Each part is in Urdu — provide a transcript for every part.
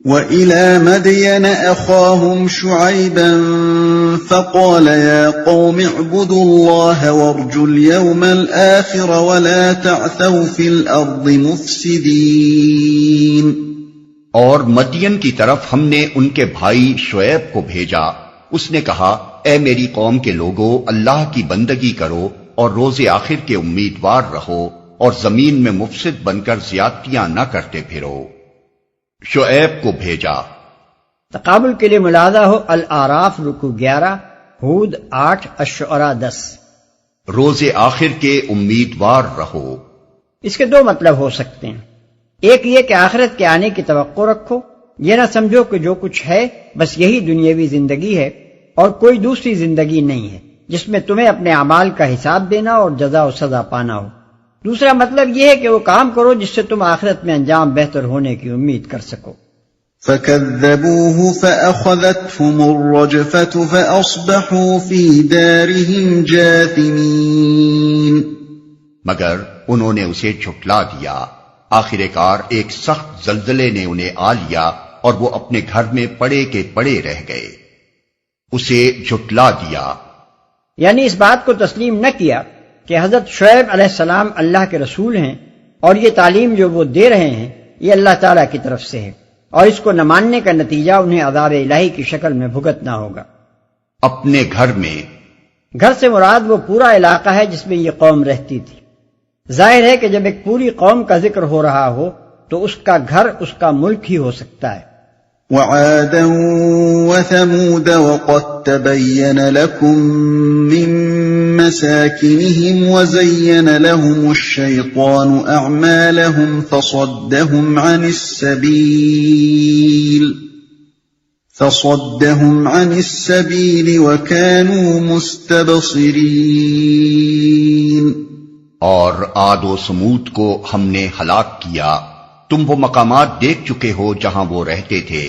وَإِلَىٰ مَدْيَنَ أَخَاهُمْ شُعَيْبًا فَقَالَ يَا قَوْمِ اعْبُدُوا اللَّهَ وَارْجُوا الْيَوْمَ الْآخِرَ وَلَا تَعْثَوْا فِي الْأَرْضِ مُفْسِدِينَ۔ اور مدین کی طرف ہم نے ان کے بھائی شعیب کو بھیجا۔ اس نے کہا، اے میری قوم کے لوگو، اللہ کی بندگی کرو اور روز آخر کے امیدوار رہو اور زمین میں مفسد بن کر زیادتیاں نہ کرتے پھرو۔ شعیب کو بھیجا۔ تقابل کے لیے ملاحظہ ہو الاعراف رکوع 11، ہود 8، الشعراء 10۔ روز آخر کے امیدوار رہو۔ اس کے دو مطلب ہو سکتے ہیں، ایک یہ کہ آخرت کے آنے کی توقع رکھو، یہ نہ سمجھو کہ جو کچھ ہے بس یہی دنیاوی زندگی ہے اور کوئی دوسری زندگی نہیں ہے جس میں تمہیں اپنے اعمال کا حساب دینا اور جزا و سزا پانا ہو۔ دوسرا مطلب یہ ہے کہ وہ کام کرو جس سے تم آخرت میں انجام بہتر ہونے کی امید کر سکو۔ فَكَذَّبُوهُ فَأَخَذَتْهُمُ الرَّجْفَةُ فَأَصْبَحُوا فِي دَارِهِمْ جَاثِمِينَ۔ مگر انہوں نے اسے جھٹلا دیا، آخر کار ایک سخت زلزلے نے انہیں آ لیا اور وہ اپنے گھر میں پڑے کے پڑے رہ گئے۔ اسے جھٹلا دیا یعنی اس بات کو تسلیم نہ کیا کہ حضرت شعیب علیہ السلام اللہ کے رسول ہیں اور یہ تعلیم جو وہ دے رہے ہیں یہ اللہ تعالیٰ کی طرف سے ہے، اور اس کو نہ ماننے کا نتیجہ انہیں عذاب الہی کی شکل میں بھگتنا ہوگا۔ اپنے گھر میں، گھر سے مراد وہ پورا علاقہ ہے جس میں یہ قوم رہتی تھی۔ ظاہر ہے کہ جب ایک پوری قوم کا ذکر ہو رہا ہو تو اس کا گھر اس کا ملک ہی ہو سکتا ہے۔ وَعَادًا وَثَمُودَ وَقَدْ تَبَيَّنَ لَكُم مِّن مَّسَاكِنِهِمْ وَزَيَّنَ لَهُمُ الشَّيْطَانُ أَعْمَالَهُمْ فَصَدَّهُمْ عَنِ السَّبِيلِ وَكَانُوا مُسْتَبْصِرِينَ۔ اور عاد و سمود کو ہم نے ہلاک کیا، تم وہ مقامات دیکھ چکے ہو جہاں وہ رہتے تھے،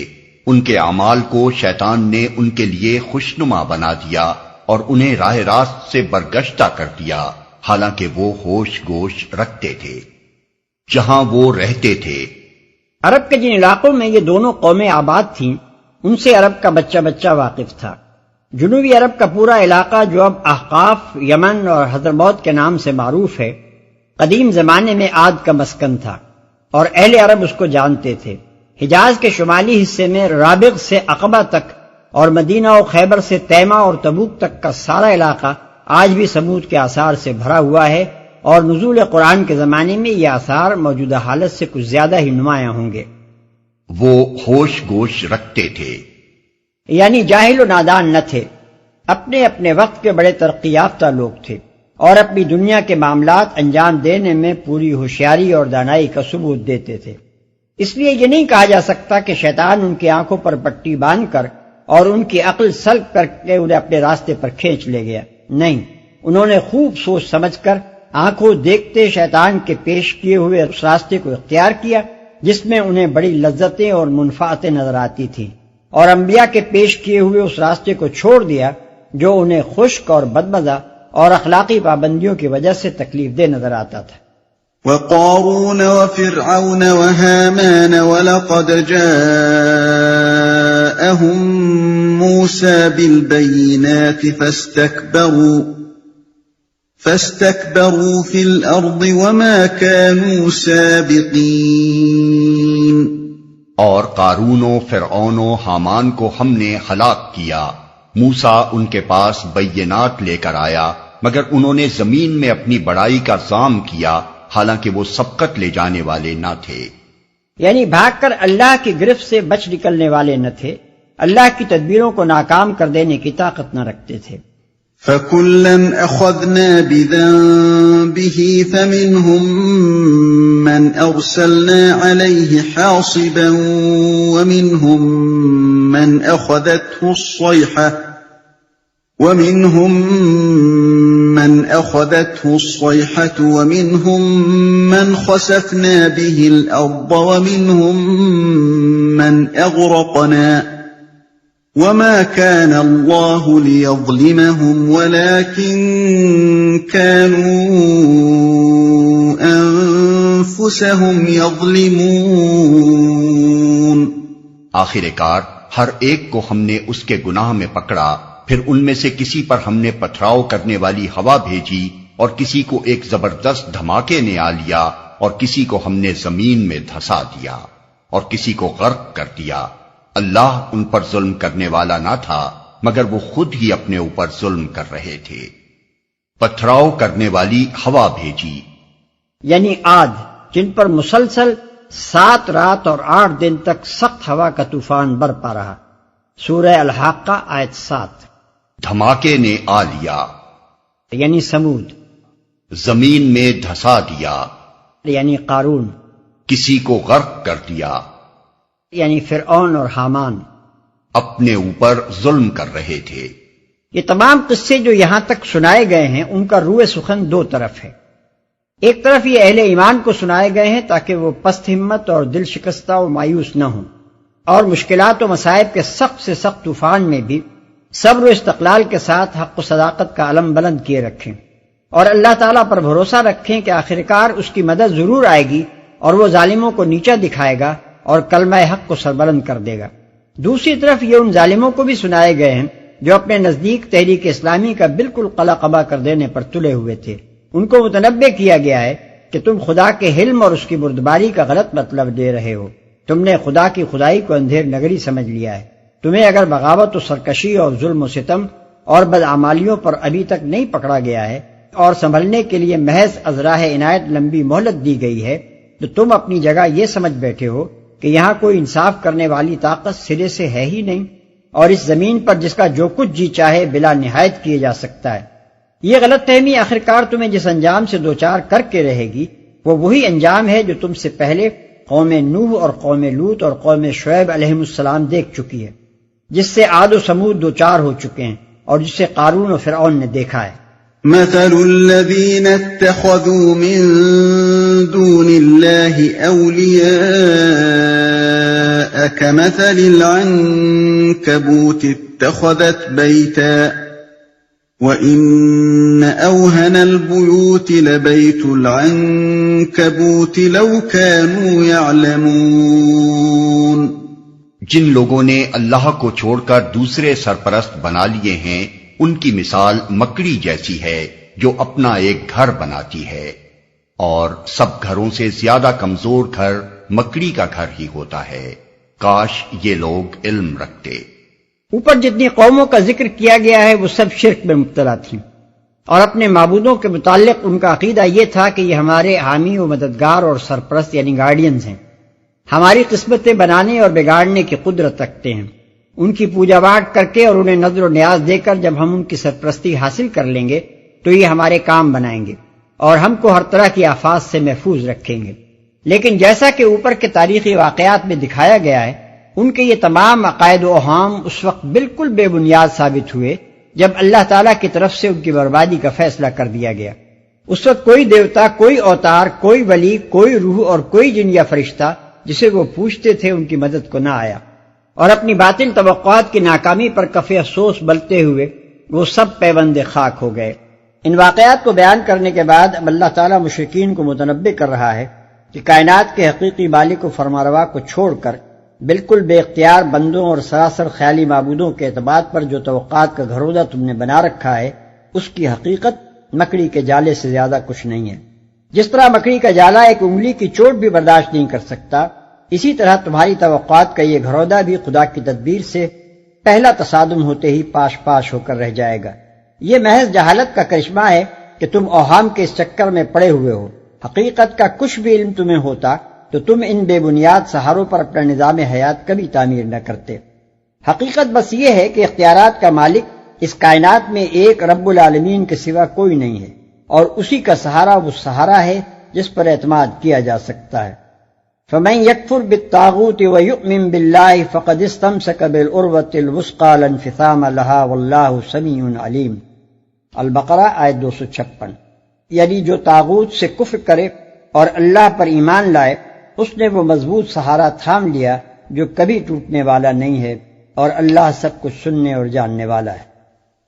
ان کے اعمال کو شیطان نے ان کے لیے خوشنما بنا دیا اور انہیں راہ راست سے برگشتہ کر دیا، حالانکہ وہ ہوش گوش رکھتے تھے جہاں وہ رہتے تھے۔ عرب کے جن علاقوں میں یہ دونوں قومیں آباد تھیں ان سے عرب کا بچہ بچہ واقف تھا۔ جنوبی عرب کا پورا علاقہ جو اب احقاف، یمن اور حضرموت کے نام سے معروف ہے، قدیم زمانے میں عاد کا مسکن تھا اور اہل عرب اس کو جانتے تھے۔ حجاز کے شمالی حصے میں رابغ سے عقبہ تک اور مدینہ و خیبر سے تیمہ اور تبوک تک کا سارا علاقہ آج بھی سمود کے آثار سے بھرا ہوا ہے، اور نزول قرآن کے زمانے میں یہ آثار موجودہ حالت سے کچھ زیادہ ہی نمایاں ہوں گے۔ وہ ہوش گوش رکھتے تھے یعنی جاہل و نادان نہ تھے، اپنے اپنے وقت کے بڑے ترقی یافتہ لوگ تھے اور اپنی دنیا کے معاملات انجام دینے میں پوری ہوشیاری اور دانائی کا ثبوت دیتے تھے۔ اس لیے یہ نہیں کہا جا سکتا کہ شیطان ان کی آنکھوں پر پٹی باندھ کر اور ان کی عقل سلب کر کے انہیں اپنے راستے پر کھینچ لے گیا، نہیں، انہوں نے خوب سوچ سمجھ کر آنکھوں دیکھتے شیطان کے پیش کیے ہوئے اس راستے کو اختیار کیا جس میں انہیں بڑی لذتیں اور منفعتیں نظر آتی تھیں، اور انبیاء کے پیش کیے ہوئے اس راستے کو چھوڑ دیا جو انہیں خشک اور بدمزہ اور اخلاقی پابندیوں کی وجہ سے تکلیف دہ نظر آتا تھا۔ وَقَارُونَ وَفِرْعَوْنَ وَهَامَانَ وَلَقَدْ جَاءَهُم مُّوسَىٰ بِالْبَيِّنَاتِ فَاسْتَكْبَرُوا فِي الْأَرْضِ وَمَا كَانُوا سَابِقِينَ۔ اور قارون و فرعون و حامان کو ہم نے ہلاک کیا، موسیٰ ان کے پاس بینات لے کر آیا مگر انہوں نے زمین میں اپنی بڑائی کا ظام کیا، حالانکہ وہ سبقت لے جانے والے نہ تھے، یعنی بھاگ کر اللہ کی گرفت سے بچ نکلنے والے نہ تھے، اللہ کی تدبیروں کو ناکام کر دینے کی طاقت نہ رکھتے تھے۔ فَكُلًّا أَخَذْنَا بِذَنبِهِ فَمِنْهُم مَّنْ أَرْسَلْنَا عَلَيْهِ حَاصِبًا وَمِنْهُم مَّنْ أَخَذَتْهُ الصَّيْحَةُ وَمِنْهُم مَّنْ خَسَفْنَا بِهِ الْأَرْضَ وَمِنْهُم مَّنْ أَغْرَقْنَا وَمَا كَانَ اللَّهُ لِيَظْلِمَهُمْ وَلَكِن كَانُوا أَنفُسَهُمْ يَظْلِمُونَ۔ آخر کار ہر ایک کو ہم نے اس کے گناہ میں پکڑا، پھر ان میں سے کسی پر ہم نے پتھراؤ کرنے والی ہوا بھیجی، اور کسی کو ایک زبردست دھماکے نے آ لیا، اور کسی کو ہم نے زمین میں دھسا دیا، اور کسی کو غرق کر دیا۔ اللہ ان پر ظلم کرنے والا نہ تھا مگر وہ خود ہی اپنے اوپر ظلم کر رہے تھے۔ پتھراؤ کرنے والی ہوا بھیجی، یعنی عاد، جن پر مسلسل 7 رات اور 8 دن تک سخت ہوا کا طوفان برپا رہا۔ سورہ الحاقہ آیت 7۔ دھماکے نے آ لیا، یعنی سمود، زمین میں دھسا دیا، یعنی قارون، کسی کو غرق کر دیا، یعنی فرعون اور حامان، اپنے اوپر ظلم کر رہے تھے۔ یہ تمام قصے جو یہاں تک سنائے گئے ہیں ان کا روح سخن 2 طرف ہے۔ ایک طرف یہ اہل ایمان کو سنائے گئے ہیں تاکہ وہ پست ہمت اور دل شکستہ و مایوس نہ ہوں، اور مشکلات و مصائب کے سخت سے سخت طوفان میں بھی صبر و استقلال کے ساتھ حق و صداقت کا علم بلند کیے رکھیں، اور اللہ تعالیٰ پر بھروسہ رکھیں کہ آخرکار اس کی مدد ضرور آئے گی اور وہ ظالموں کو نیچا دکھائے گا اور کلمہ حق کو سربلند کر دے گا۔ دوسری طرف یہ ان ظالموں کو بھی سنائے گئے ہیں جو اپنے نزدیک تحریک اسلامی کا بالکل قلع قبا کر دینے پر تلے ہوئے تھے۔ ان کو متنبہ کیا گیا ہے کہ تم خدا کے حلم اور اس کی بردباری کا غلط مطلب دے رہے ہو، تم نے خدا کی خدائی کو اندھیر نگری سمجھ لیا ہے۔ تمہیں اگر بغاوت و سرکشی اور ظلم و ستم اور بدعمالیوں پر ابھی تک نہیں پکڑا گیا ہے اور سنبھلنے کے لیے محض از راہ عنایت لمبی مہلت دی گئی ہے، تو تم اپنی جگہ یہ سمجھ بیٹھے ہو کہ یہاں کوئی انصاف کرنے والی طاقت سرے سے ہے ہی نہیں، اور اس زمین پر جس کا جو کچھ جی چاہے بلا نہایت کیے جا سکتا ہے۔ یہ غلط فہمی آخرکار تمہیں جس انجام سے دوچار کر کے رہے گی وہ وہی انجام ہے جو تم سے پہلے قوم نوح اور قوم لوط اور قوم شعیب علیہ السلام دیکھ چکی ہے، جس سے عاد و سمود دوچار ہو چکے ہیں، اور جس سے قارون و فرعون نے دیکھا ہے۔ مثل الذين اتخذوا من دون الله أولياء كمثل العنكبوت اتخذت بيتا وإن أوهن البيوت لبيت العنكبوت لو كانوا يعلمون۔ جن لوگوں نے اللہ کو چھوڑ کر دوسرے سرپرست بنا لیے ہیں ان کی مثال مکڑی جیسی ہے جو اپنا ایک گھر بناتی ہے، اور سب گھروں سے زیادہ کمزور گھر مکڑی کا گھر ہی ہوتا ہے۔ کاش یہ لوگ علم رکھتے۔ اوپر جتنی قوموں کا ذکر کیا گیا ہے وہ سب شرک میں مبتلا تھیں، اور اپنے معبودوں کے متعلق ان کا عقیدہ یہ تھا کہ یہ ہمارے حامی و مددگار اور سرپرست یعنی گارڈینز ہیں، ہماری قسمتیں بنانے اور بگاڑنے کی قدرت رکھتے ہیں۔ ان کی پوجا پاٹ کر کے اور انہیں نذر و نیاز دے کر جب ہم ان کی سرپرستی حاصل کر لیں گے تو یہ ہمارے کام بنائیں گے اور ہم کو ہر طرح کی آفات سے محفوظ رکھیں گے۔ لیکن جیسا کہ اوپر کے تاریخی واقعات میں دکھایا گیا ہے، ان کے یہ تمام عقائد و اوہام اس وقت بالکل بے بنیاد ثابت ہوئے جب اللہ تعالیٰ کی طرف سے ان کی بربادی کا فیصلہ کر دیا گیا۔ اس وقت کوئی دیوتا، کوئی اوتار، کوئی ولی، کوئی روح اور کوئی جن یا فرشتہ جسے وہ پوچھتے تھے ان کی مدد کو نہ آیا، اور اپنی باطل توقعات کی ناکامی پر کف افسوس بلتے ہوئے وہ سب پیوند خاک ہو گئے۔ ان واقعات کو بیان کرنے کے بعد اب اللہ تعالیٰ مشرکین کو متنبہ کر رہا ہے کہ کائنات کے حقیقی مالک و فرمانروا کو چھوڑ کر بالکل بے اختیار بندوں اور سراسر خیالی معبودوں کے اعتماد پر جو توقعات کا گھرودہ تم نے بنا رکھا ہے اس کی حقیقت مکڑی کے جالے سے زیادہ کچھ نہیں ہے۔ جس طرح مکڑی کا جالا ایک انگلی کی چوٹ بھی برداشت نہیں کر سکتا، اسی طرح تمہاری توقعات کا یہ گھرودہ بھی خدا کی تدبیر سے پہلا تصادم ہوتے ہی پاش پاش ہو کر رہ جائے گا۔ یہ محض جہالت کا کرشمہ ہے کہ تم اوہام کے اس چکر میں پڑے ہوئے ہو۔ حقیقت کا کچھ بھی علم تمہیں ہوتا تو تم ان بے بنیاد سہاروں پر اپنا نظام حیات کبھی تعمیر نہ کرتے۔ حقیقت بس یہ ہے کہ اختیارات کا مالک اس کائنات میں ایک رب العالمین کے سوا کوئی نہیں ہے، اور اسی کا سہارا وہ سہارا ہے جس پر اعتماد کیا جا سکتا ہے۔ فَمَن يَكْفُرْ بِالطَّاغُوتِ وَيُؤْمِن بِاللَّهِ فَقَدِ اسْتَمْسَكَ بِالْعُرْوَةِ الْوُثْقَىٰ لَا انفِصَامَ لَهَا وَاللَّهُ سَمِيعٌ عَلِيمٌ۔ البقرہ آیت 256۔ یعنی جو طاغوت سے کفر کرے اور اللہ پر ایمان لائے اس نے وہ مضبوط سہارا تھام لیا جو کبھی ٹوٹنے والا نہیں ہے، اور اللہ سب کچھ سننے اور جاننے والا ہے۔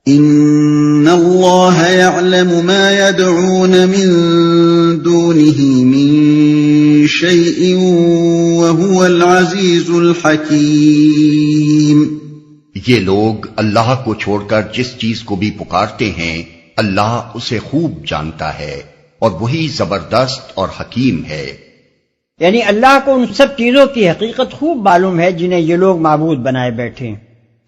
ان اللہ یعلم ما يدعون من دونه من شيء وهو العزيز الحكيم. یہ لوگ اللہ کو چھوڑ کر جس چیز کو بھی پکارتے ہیں اللہ اسے خوب جانتا ہے اور وہی زبردست اور حکیم ہے. یعنی اللہ کو ان سب چیزوں کی حقیقت خوب معلوم ہے جنہیں یہ لوگ معبود بنائے بیٹھے ہیں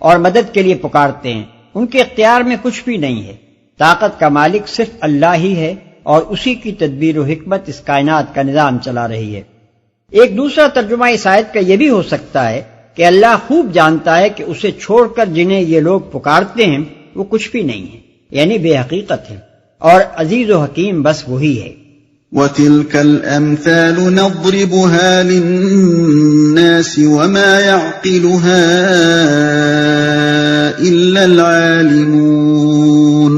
اور مدد کے لیے پکارتے ہیں. ان کے اختیار میں کچھ بھی نہیں ہے. طاقت کا مالک صرف اللہ ہی ہے اور اسی کی تدبیر و حکمت اس کائنات کا نظام چلا رہی ہے. ایک دوسرا ترجمہ اس آیت کا یہ بھی ہو سکتا ہے کہ اللہ خوب جانتا ہے کہ اسے چھوڑ کر جنہیں یہ لوگ پکارتے ہیں وہ کچھ بھی نہیں ہے، یعنی بے حقیقت ہے، اور عزیز و حکیم بس وہی ہے. وَتِلْكَ الْأَمْثَالُ نَضْرِبُهَا لِلنَّاسِ وَمَا يَعْقِلُهَا إِلَّا الْعَالِمُونَ.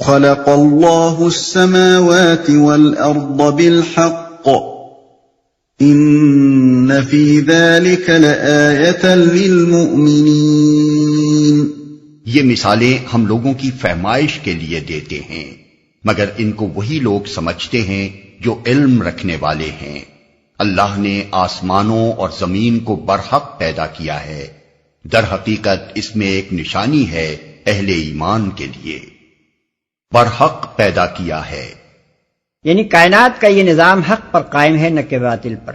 خَلَقَ اللَّهُ السَّمَاوَاتِ وَالْأَرْضَ بِالْحَقِّ إِنَّ فِي ذَلِكَ لَآيَةً لِلْمُؤْمِنِينَ. یہ مثالیں ہم لوگوں کی فہمائش کے لیے دیتے ہیں، مگر ان کو وہی لوگ سمجھتے ہیں جو علم رکھنے والے ہیں. اللہ نے آسمانوں اور زمین کو برحق پیدا کیا ہے. در حقیقت اس میں ایک نشانی ہے اہل ایمان کے لیے. برحق پیدا کیا ہے یعنی کائنات کا یہ نظام حق پر قائم ہے نہ کہ باطل پر.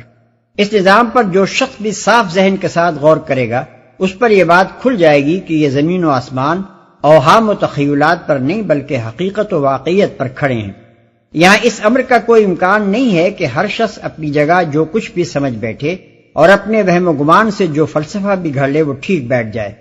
اس نظام پر جو شخص بھی صاف ذہن کے ساتھ غور کرے گا اس پر یہ بات کھل جائے گی کہ یہ زمین و آسمان اوہام و تخیلات پر نہیں بلکہ حقیقت و واقعیت پر کھڑے ہیں. یہاں اس امر کا کوئی امکان نہیں ہے کہ ہر شخص اپنی جگہ جو کچھ بھی سمجھ بیٹھے اور اپنے وہم و گمان سے جو فلسفہ بھی گھڑ لے وہ ٹھیک بیٹھ جائے.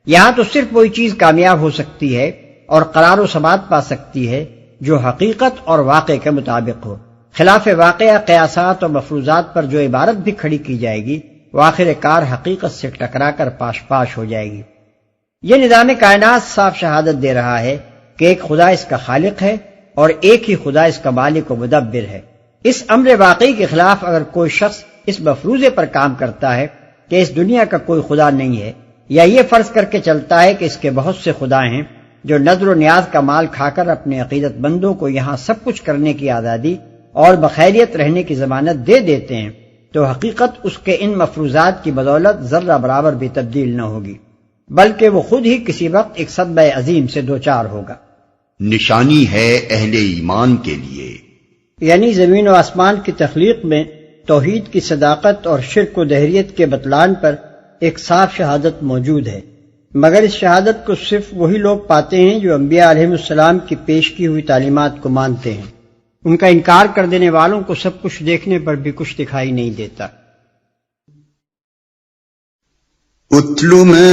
یہاں تو صرف وہی چیز کامیاب ہو سکتی ہے اور قرار و ثبات پا سکتی ہے جو حقیقت اور واقع کے مطابق ہو. خلاف واقعہ قیاسات اور مفروضات پر جو عبارت بھی کھڑی کی جائے گی وہ آخر کار حقیقت سے ٹکرا کر پاش پاش ہو جائے گی. یہ نظام کائنات صاف شہادت دے رہا ہے کہ ایک خدا اس کا خالق ہے اور ایک ہی خدا اس کا مالک و مدبر ہے. اس امر واقعی کے خلاف اگر کوئی شخص اس مفروضے پر کام کرتا ہے کہ اس دنیا کا کوئی خدا نہیں ہے، یا یہ فرض کر کے چلتا ہے کہ اس کے بہت سے خدا ہیں جو نظر و نیاز کا مال کھا کر اپنے عقیدت بندوں کو یہاں سب کچھ کرنے کی آزادی اور بخیریت رہنے کی ضمانت دے دیتے ہیں، تو حقیقت اس کے ان مفروضات کی بدولت ذرہ برابر بھی تبدیل نہ ہوگی، بلکہ وہ خود ہی کسی وقت ایک صدمہ عظیم سے دوچار ہوگا. نشانی ہے اہل ایمان کے لیے. یعنی زمین و آسمان کی تخلیق میں توحید کی صداقت اور شرک و دہریت کے بطلان پر ایک صاف شہادت موجود ہے، مگر اس شہادت کو صرف وہی لوگ پاتے ہیں جو انبیاء علیہ السلام کی پیش کی ہوئی تعلیمات کو مانتے ہیں. ان کا انکار کر دینے والوں کو سب کچھ دیکھنے پر بھی کچھ دکھائی نہیں دیتا. اتل ما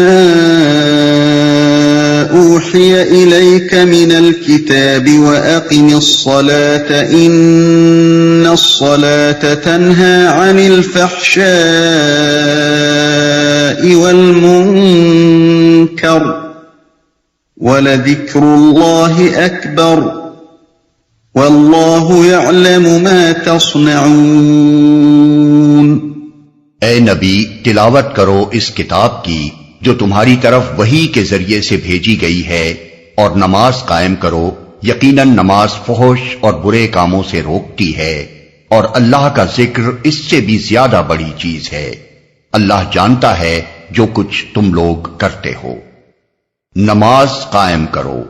اوحی الیک من الکتاب واقم الصلاة ان الصلاة تنہی عن الفحشاء والمنکر ولذکر اللہ اکبر واللہ یعلم ما تصنعون. اے نبی تلاوت کرو اس کتاب کی جو تمہاری طرف وحی کے ذریعے سے بھیجی گئی ہے، اور نماز قائم کرو، یقیناً نماز فحش اور برے کاموں سے روکتی ہے، اور اللہ کا ذکر اس سے بھی زیادہ بڑی چیز ہے. اللہ جانتا ہے جو کچھ تم لوگ کرتے ہو. نماز قائم کرو.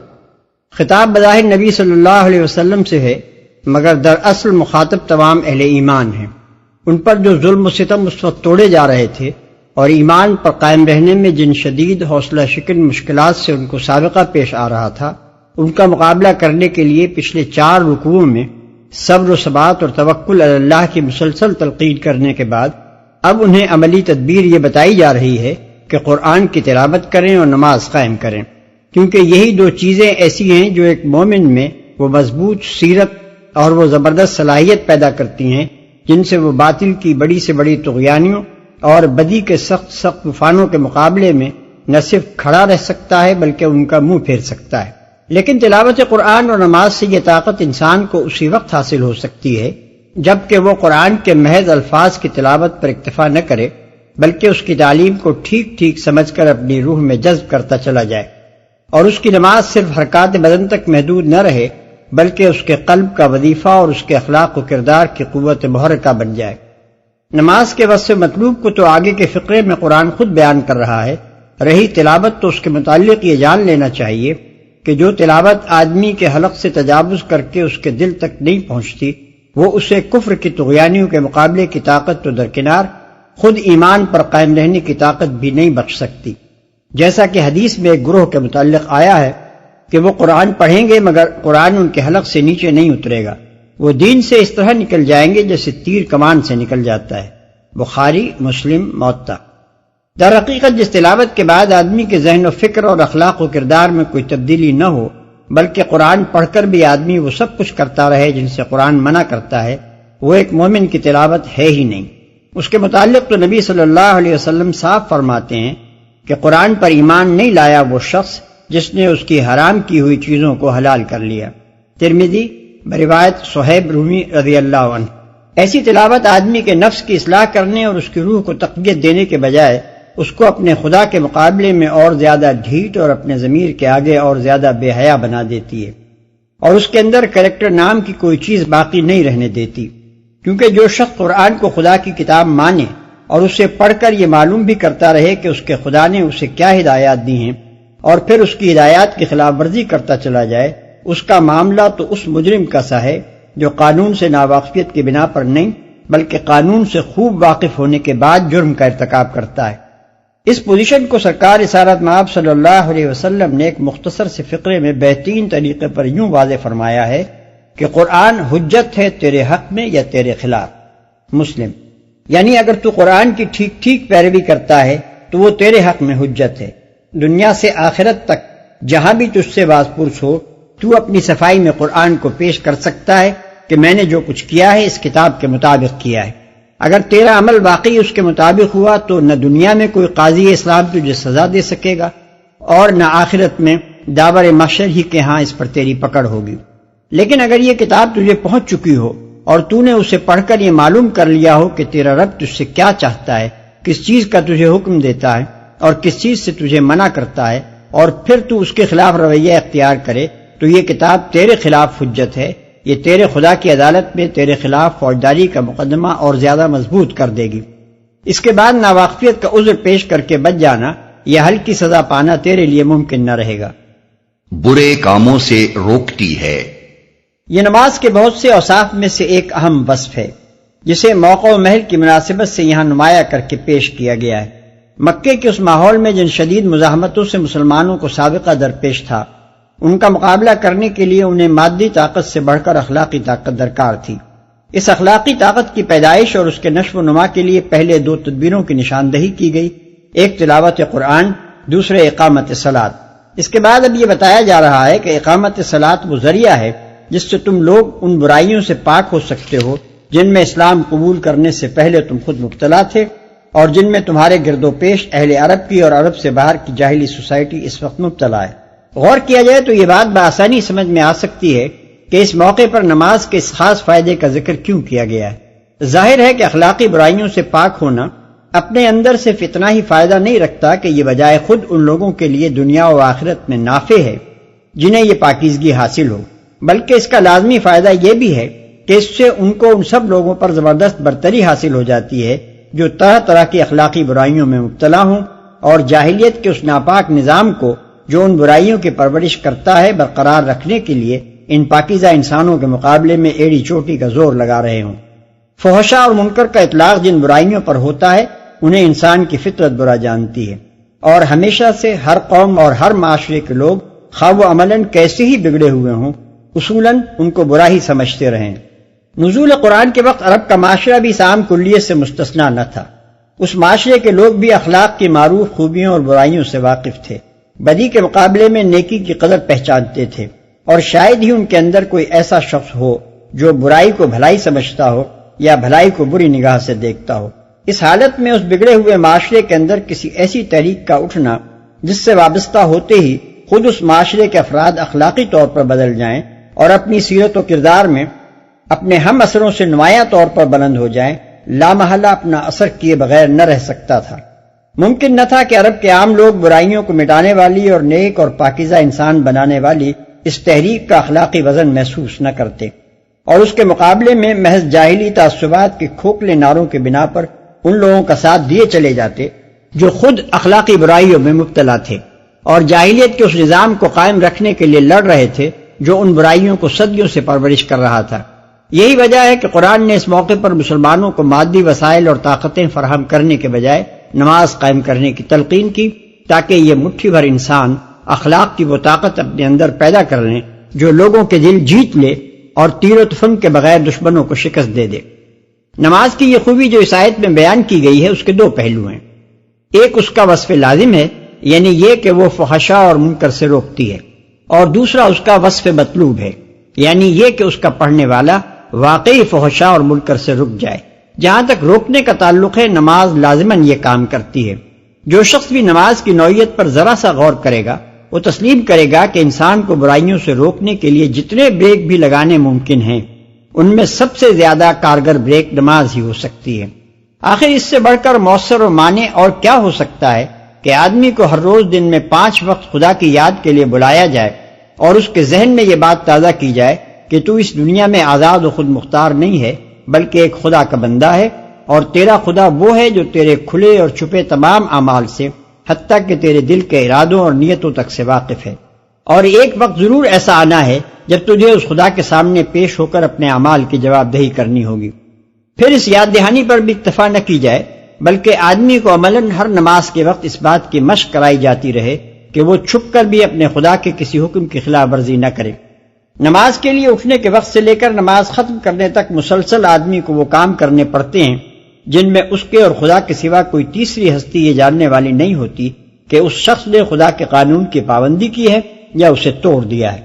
خطاب بظاہر نبی صلی اللہ علیہ وسلم سے ہے، مگر دراصل مخاطب تمام اہل ایمان ہیں. ان پر جو ظلم و ستم اس وقت توڑے جا رہے تھے اور ایمان پر قائم رہنے میں جن شدید حوصلہ شکن مشکلات سے ان کو سابقہ پیش آ رہا تھا، ان کا مقابلہ کرنے کے لیے پچھلے 4 رکوعوں میں صبر و ثبات اور توکل علی اللہ کی مسلسل تلقین کرنے کے بعد اب انہیں عملی تدبیر یہ بتائی جا رہی ہے کہ قرآن کی تلاوت کریں اور نماز قائم کریں، کیونکہ یہی 2 چیزیں ایسی ہیں جو ایک مومن میں وہ مضبوط سیرت اور وہ زبردست صلاحیت پیدا کرتی ہیں جن سے وہ باطل کی بڑی سے بڑی طغیانیوں اور بدی کے سخت طوفانوں کے مقابلے میں نہ صرف کھڑا رہ سکتا ہے بلکہ ان کا منہ پھیر سکتا ہے. لیکن تلاوت قرآن اور نماز سے یہ طاقت انسان کو اسی وقت حاصل ہو سکتی ہے جبکہ وہ قرآن کے محض الفاظ کی تلاوت پر اکتفا نہ کرے بلکہ اس کی تعلیم کو ٹھیک ٹھیک سمجھ کر اپنی روح میں جذب کرتا چلا جائے، اور اس کی نماز صرف حرکات بدن تک محدود نہ رہے بلکہ اس کے قلب کا وظیفہ اور اس کے اخلاق و کردار کی قوت محرکہ بن جائے۔ نماز کے وصف مطلوب کو تو آگے کے فقرے میں قرآن خود بیان کر رہا ہے، رہی تلاوت تو اس کے متعلق یہ جان لینا چاہیے کہ جو تلاوت آدمی کے حلق سے تجاوز کر کے اس کے دل تک نہیں پہنچتی، وہ اسے کفر کی طغیانیوں کے مقابلے کی طاقت تو درکنار، خود ایمان پر قائم رہنے کی طاقت بھی نہیں بخش سکتی۔ جیسا کہ حدیث میں ایک گروہ کے متعلق آیا ہے کہ وہ قرآن پڑھیں گے مگر قرآن ان کے حلق سے نیچے نہیں اترے گا، وہ دین سے اس طرح نکل جائیں گے جیسے تیر کمان سے نکل جاتا ہے۔ بخاری، مسلم، موطا۔ در حقیقت جس تلاوت کے بعد آدمی کے ذہن و فکر اور اخلاق و کردار میں کوئی تبدیلی نہ ہو، بلکہ قرآن پڑھ کر بھی آدمی وہ سب کچھ کرتا رہے جن سے قرآن منع کرتا ہے، وہ ایک مومن کی تلاوت ہے ہی نہیں۔ اس کے متعلق تو نبی صلی اللہ علیہ وسلم صاف فرماتے ہیں کہ قرآن پر ایمان نہیں لایا وہ شخص جس نے اس کی حرام کی ہوئی چیزوں کو حلال کر لیا۔ ترمذی بروایت صہیب رومی رضی اللہ عنہ۔ ایسی تلاوت آدمی کے نفس کی اصلاح کرنے اور اس کی روح کو تقویت دینے کے بجائے اس کو اپنے خدا کے مقابلے میں اور زیادہ ڈھیٹ اور اپنے ضمیر کے آگے اور زیادہ بے حیا بنا دیتی ہے، اور اس کے اندر کریکٹر نام کی کوئی چیز باقی نہیں رہنے دیتی، کیونکہ جو شخص قرآن کو خدا کی کتاب مانے اور اسے پڑھ کر یہ معلوم بھی کرتا رہے کہ اس کے خدا نے اسے کیا ہدایات دی ہیں، اور پھر اس کی ہدایات کی خلاف ورزی کرتا چلا جائے، اس کا معاملہ تو اس مجرم کا سا ہے جو قانون سے ناواقفیت کی بنا پر نہیں بلکہ قانون سے خوب واقف ہونے کے بعد جرم کا ارتکاب کرتا ہے۔ اس پوزیشن کو سرکار رسالت مآب صلی اللہ علیہ وسلم نے ایک مختصر سے فقرے میں بہترین طریقے پر یوں واضح فرمایا ہے کہ قرآن حجت ہے تیرے حق میں یا تیرے خلاف۔ مسلم، یعنی اگر تو قرآن کی ٹھیک ٹھیک پیروی کرتا ہے تو وہ تیرے حق میں حجت ہے، دنیا سے آخرت تک جہاں بھی تجھ سے باز پرس ہو تو اپنی صفائی میں قرآن کو پیش کر سکتا ہے کہ میں نے جو کچھ کیا ہے اس کتاب کے مطابق کیا ہے۔ اگر تیرا عمل واقعی اس کے مطابق ہوا تو نہ دنیا میں کوئی قاضی اسلام تجھے سزا دے سکے گا اور نہ آخرت میں داور محشر ہی کے ہاں اس پر تیری پکڑ ہوگی۔ لیکن اگر یہ کتاب تجھے پہنچ چکی ہو اور تو نے اسے پڑھ کر یہ معلوم کر لیا ہو کہ تیرا رب تجھ سے کیا چاہتا ہے، کس چیز کا تجھے حکم دیتا ہے اور کس چیز سے تجھے منع کرتا ہے، اور پھر تو اس کے خلاف رویہ اختیار کرے، تو یہ کتاب تیرے خلاف حجت ہے، یہ تیرے خدا کی عدالت میں تیرے خلاف فوجداری کا مقدمہ اور زیادہ مضبوط کر دے گی۔ اس کے بعد ناواقفیت کا عذر پیش کر کے بچ جانا یا ہلکی سزا پانا تیرے لیے ممکن نہ رہے گا۔ برے کاموں سے روکتی ہے۔ یہ نماز کے بہت سے اوصاف میں سے ایک اہم وصف ہے جسے موقع و محل کی مناسبت سے یہاں نمایاں کر کے پیش کیا گیا ہے۔ مکے کے اس ماحول میں جن شدید مزاحمتوں سے مسلمانوں کو سابقہ درپیش تھا، ان کا مقابلہ کرنے کے لیے انہیں مادی طاقت سے بڑھ کر اخلاقی طاقت درکار تھی۔ اس اخلاقی طاقت کی پیدائش اور اس کے نشو و نما کے لیے پہلے دو تدبیروں کی نشاندہی کی گئی، ایک تلاوت قرآن، دوسرے اقامت صلاۃ۔ اس کے بعد اب یہ بتایا جا رہا ہے کہ اقامت صلاۃ وہ ذریعہ ہے جس سے تم لوگ ان برائیوں سے پاک ہو سکتے ہو جن میں اسلام قبول کرنے سے پہلے تم خود مبتلا تھے اور جن میں تمہارے گرد و پیش اہل عرب کی اور عرب سے باہر کی جاہلی سوسائٹی اس وقت مبتلا ہے۔ غور کیا جائے تو یہ بات بآسانی سمجھ میں آ سکتی ہے کہ اس موقع پر نماز کے اس خاص فائدے کا ذکر کیوں کیا گیا ہے۔ ظاہر ہے کہ اخلاقی برائیوں سے پاک ہونا اپنے اندر صرف اتنا ہی فائدہ نہیں رکھتا کہ یہ بجائے خود ان لوگوں کے لیے دنیا و آخرت میں نافع ہے جنہیں یہ پاکیزگی حاصل ہو، بلکہ اس کا لازمی فائدہ یہ بھی ہے کہ اس سے ان کو ان سب لوگوں پر زبردست برتری حاصل ہو جاتی ہے جو طرح طرح کی اخلاقی برائیوں میں مبتلا ہوں، اور جاہلیت کے اس ناپاک نظام کو جو ان برائیوں کی پرورش کرتا ہے برقرار رکھنے کے لیے ان پاکیزہ انسانوں کے مقابلے میں ایڑی چوٹی کا زور لگا رہے ہوں۔ فحشا اور منکر کا اطلاق جن برائیوں پر ہوتا ہے انہیں انسان کی فطرت برا جانتی ہے، اور ہمیشہ سے ہر قوم اور ہر معاشرے کے لوگ خواہ و عملاً کیسے ہی بگڑے ہوئے ہوں اصولاً ان کو برا ہی سمجھتے رہیں۔ نزول قرآن کے وقت عرب کا معاشرہ بھی اس عام کلیت سے مستثنیٰ نہ تھا۔ اس معاشرے کے لوگ بھی اخلاق کی معروف خوبیوں اور برائیوں سے واقف تھے، بدی کے مقابلے میں نیکی کی قدر پہچانتے تھے، اور شاید ہی ان کے اندر کوئی ایسا شخص ہو جو برائی کو بھلائی سمجھتا ہو یا بھلائی کو بری نگاہ سے دیکھتا ہو۔ اس حالت میں اس بگڑے ہوئے معاشرے کے اندر کسی ایسی تحریک کا اٹھنا جس سے وابستہ ہوتے ہی خود اس معاشرے کے افراد اخلاقی طور پر بدل جائیں اور اپنی سیرت و کردار میں اپنے ہم اثروں سے نمایاں طور پر بلند ہو جائیں، لامحالہ اپنا اثر کیے بغیر نہ رہ سکتا تھا۔ ممکن نہ تھا کہ عرب کے عام لوگ برائیوں کو مٹانے والی اور نیک اور پاکیزہ انسان بنانے والی اس تحریک کا اخلاقی وزن محسوس نہ کرتے، اور اس کے مقابلے میں محض جاہلی تعصبات کے کھوکھلے نعروں کے بنا پر ان لوگوں کا ساتھ دیے چلے جاتے جو خود اخلاقی برائیوں میں مبتلا تھے اور جاہلیت کے اس نظام کو قائم رکھنے کے لیے لڑ رہے تھے جو ان برائیوں کو صدیوں سے پرورش کر رہا تھا۔ یہی وجہ ہے کہ قرآن نے اس موقع پر مسلمانوں کو مادی وسائل اور طاقتیں فراہم کرنے کے بجائے نماز قائم کرنے کی تلقین کی، تاکہ یہ مٹھی بھر انسان اخلاق کی وہ طاقت اپنے اندر پیدا کر لیں جو لوگوں کے دل جیت لے اور تیر و تفنگ کے بغیر دشمنوں کو شکست دے دے۔ نماز کی یہ خوبی جو اس آیت میں بیان کی گئی ہے اس کے دو پہلو ہیں۔ ایک اس کا وصف لازم ہے، یعنی یہ کہ وہ فحشاء اور منکر سے روکتی ہے، اور دوسرا اس کا وصف مطلوب ہے، یعنی یہ کہ اس کا پڑھنے والا واقعی فحشاء اور منکر سے رک جائے۔ جہاں تک روکنے کا تعلق ہے، نماز لازماً یہ کام کرتی ہے۔ جو شخص بھی نماز کی نوعیت پر ذرا سا غور کرے گا وہ تسلیم کرے گا کہ انسان کو برائیوں سے روکنے کے لیے جتنے بریک بھی لگانے ممکن ہیں ان میں سب سے زیادہ کارگر بریک نماز ہی ہو سکتی ہے۔ آخر اس سے بڑھ کر مؤثر و مانع اور کیا ہو سکتا ہے کہ آدمی کو ہر روز دن میں 5 وقت خدا کی یاد کے لیے بلایا جائے اور اس کے ذہن میں یہ بات تازہ کی جائے کہ تو اس دنیا میں آزاد و خود مختار نہیں ہے بلکہ ایک خدا کا بندہ ہے، اور تیرا خدا وہ ہے جو تیرے کھلے اور چھپے تمام اعمال سے حتیٰ کہ تیرے دل کے ارادوں اور نیتوں تک سے واقف ہے، اور ایک وقت ضرور ایسا آنا ہے جب تجھے اس خدا کے سامنے پیش ہو کر اپنے اعمال کی جواب دہی کرنی ہوگی۔ پھر اس یاد دہانی پر بھی اکتفا نہ کی جائے بلکہ آدمی کو عملاً ہر نماز کے وقت اس بات کی مشق کرائی جاتی رہے کہ وہ چھپ کر بھی اپنے خدا کے کسی حکم کی خلاف ورزی نہ کرے۔ نماز کے لیے اٹھنے کے وقت سے لے کر نماز ختم کرنے تک مسلسل آدمی کو وہ کام کرنے پڑتے ہیں جن میں اس کے اور خدا کے سوا کوئی تیسری ہستی یہ جاننے والی نہیں ہوتی کہ اس شخص نے خدا کے قانون کی پابندی کی ہے یا اسے توڑ دیا ہے۔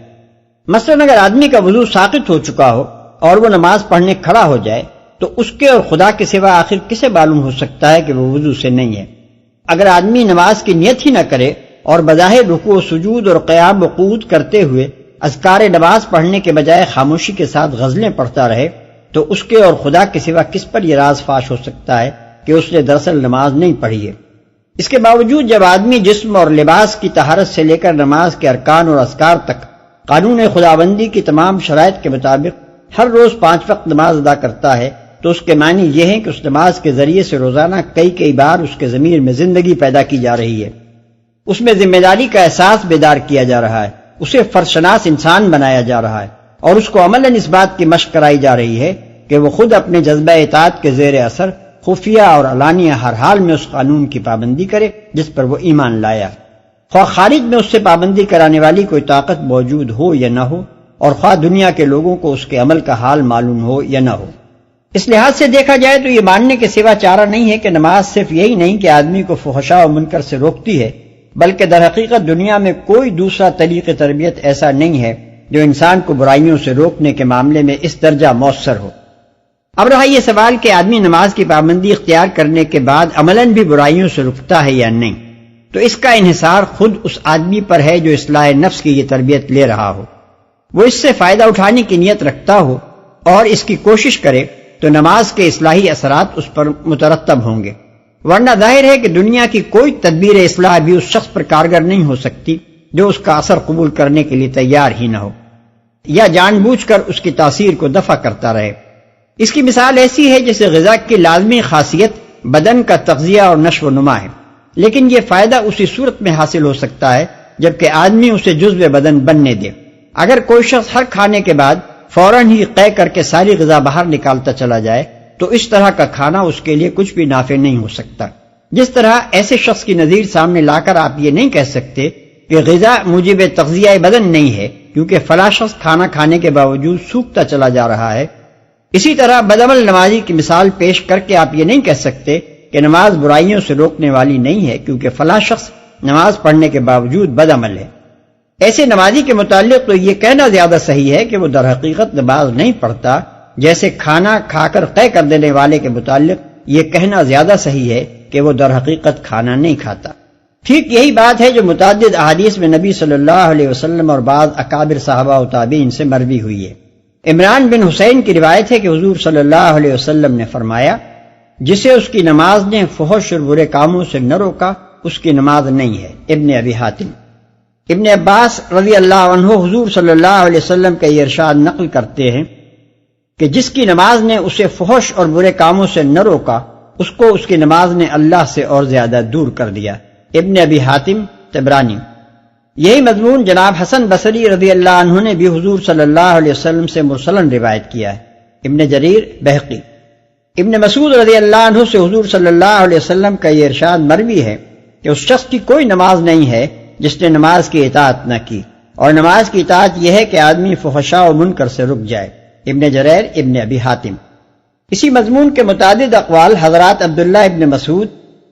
مثلاً اگر آدمی کا وضو ساقط ہو چکا ہو اور وہ نماز پڑھنے کھڑا ہو جائے تو اس کے اور خدا کے سوا آخر کسے معلوم ہو سکتا ہے کہ وہ وضو سے نہیں ہے؟ اگر آدمی نماز کی نیت ہی نہ کرے اور بظاہر رکوع و سجود اور قیام و قعود کرتے ہوئے اذکار نماز پڑھنے کے بجائے خاموشی کے ساتھ غزلیں پڑھتا رہے تو اس کے اور خدا کے سوا کس پر یہ راز فاش ہو سکتا ہے کہ اس نے دراصل نماز نہیں پڑھی ہے؟ اس کے باوجود جب آدمی جسم اور لباس کی طہارت سے لے کر نماز کے ارکان اور اذکار تک قانون خداوندی کی تمام شرائط کے مطابق ہر روز 5 وقت نماز ادا کرتا ہے تو اس کے معنی یہ ہے کہ اس نماز کے ذریعے سے روزانہ کئی بار اس کے ضمیر میں زندگی پیدا کی جا رہی ہے، اس میں ذمہ داری کا احساس بیدار کیا جا رہا ہے، اسے فرشناس انسان بنایا جا رہا ہے، اور اس کو عملاً اس بات کی مشق کرائی جا رہی ہے کہ وہ خود اپنے جذبہ اطاعت کے زیر اثر خفیہ اور علانیہ ہر حال میں اس قانون کی پابندی کرے جس پر وہ ایمان لایا، خواہ خارج میں اس سے پابندی کرانے والی کوئی طاقت موجود ہو یا نہ ہو، اور خواہ دنیا کے لوگوں کو اس کے عمل کا حال معلوم ہو یا نہ ہو۔ اس لحاظ سے دیکھا جائے تو یہ ماننے کے سوا چارہ نہیں ہے کہ نماز صرف یہی نہیں کہ آدمی کو فحشاء و منکر سے روکتی ہے، بلکہ در حقیقت دنیا میں کوئی دوسرا طریق تربیت ایسا نہیں ہے جو انسان کو برائیوں سے روکنے کے معاملے میں اس درجہ مؤثر ہو۔ اب رہا یہ سوال کہ آدمی نماز کی پابندی اختیار کرنے کے بعد عملاً بھی برائیوں سے رکتا ہے یا نہیں، تو اس کا انحصار خود اس آدمی پر ہے جو اصلاح نفس کی یہ تربیت لے رہا ہو۔ وہ اس سے فائدہ اٹھانے کی نیت رکھتا ہو اور اس کی کوشش کرے تو نماز کے اصلاحی اثرات اس پر مترتب ہوں گے، ورنہ ظاہر ہے کہ دنیا کی کوئی تدبیر اصلاح بھی اس شخص پر کارگر نہیں ہو سکتی جو اس کا اثر قبول کرنے کے لیے تیار ہی نہ ہو یا جان بوجھ کر اس کی تاثیر کو دفع کرتا رہے۔ اس کی مثال ایسی ہے جیسے غذا کی لازمی خاصیت بدن کا تغذیہ اور نشو و نما ہے، لیکن یہ فائدہ اسی صورت میں حاصل ہو سکتا ہے جبکہ آدمی اسے جزو بدن بننے دے۔ اگر کوئی شخص ہر کھانے کے بعد فوراً ہی قے کر کے ساری غذا باہر نکالتا چلا جائے تو اس طرح کا کھانا اس کے لیے کچھ بھی نافع نہیں ہو سکتا۔ جس طرح ایسے شخص کی نظیر سامنے لا کر آپ یہ نہیں کہہ سکتے کہ غذا موجب تغذیہ بدن نہیں ہے کیونکہ فلاں شخص کھانا کھانے کے باوجود سوکھتا چلا جا رہا ہے، اسی طرح بدعمل نمازی کی مثال پیش کر کے آپ یہ نہیں کہہ سکتے کہ نماز برائیوں سے روکنے والی نہیں ہے کیونکہ فلاں شخص نماز پڑھنے کے باوجود بدعمل ہے۔ ایسے نمازی کے متعلق تو یہ کہنا زیادہ صحیح ہے کہ وہ در حقیقت نماز نہیں پڑھتا، جیسے کھانا کھا کر قے کر دینے والے کے متعلق یہ کہنا زیادہ صحیح ہے کہ وہ در حقیقت کھانا نہیں کھاتا۔ ٹھیک یہی بات ہے جو متعدد احادیث میں نبی صلی اللہ علیہ وسلم اور بعض اکابر صحابہ و تابعین سے مروی ہوئی ہے۔ عمران بن حسین کی روایت ہے کہ حضور صلی اللہ علیہ وسلم نے فرمایا، جسے اس کی نماز نے فحش اور برے کاموں سے نہ روکا اس کی نماز نہیں ہے۔ ابن ابی حاتم۔ ابن عباس رضی اللہ عنہ حضور صلی اللہ علیہ وسلم کا یہ ارشاد نقل کرتے ہیں کہ جس کی نماز نے اسے فحش اور برے کاموں سے نہ روکا، اس کو اس کی نماز نے اللہ سے اور زیادہ دور کر دیا۔ ابن ابی حاتم طبرانی۔ یہی مضمون جناب حسن بصری رضی اللہ عنہ نے بھی حضور صلی اللہ علیہ وسلم سے مرسلاً روایت کیا ہے۔ ابن جریر بہقی۔ ابن مسعود رضی اللہ عنہ سے حضور صلی اللہ علیہ وسلم کا یہ ارشاد مروی ہے کہ اس شخص کی کوئی نماز نہیں ہے جس نے نماز کی اطاعت نہ کی، اور نماز کی اطاعت یہ ہے کہ آدمی فحشاء و منکر سے رک جائے۔ ابن جریر ابن ابی حاتم۔ اسی مضمون کے متعدد اقوال حضرات عبداللہ ابن مسعود،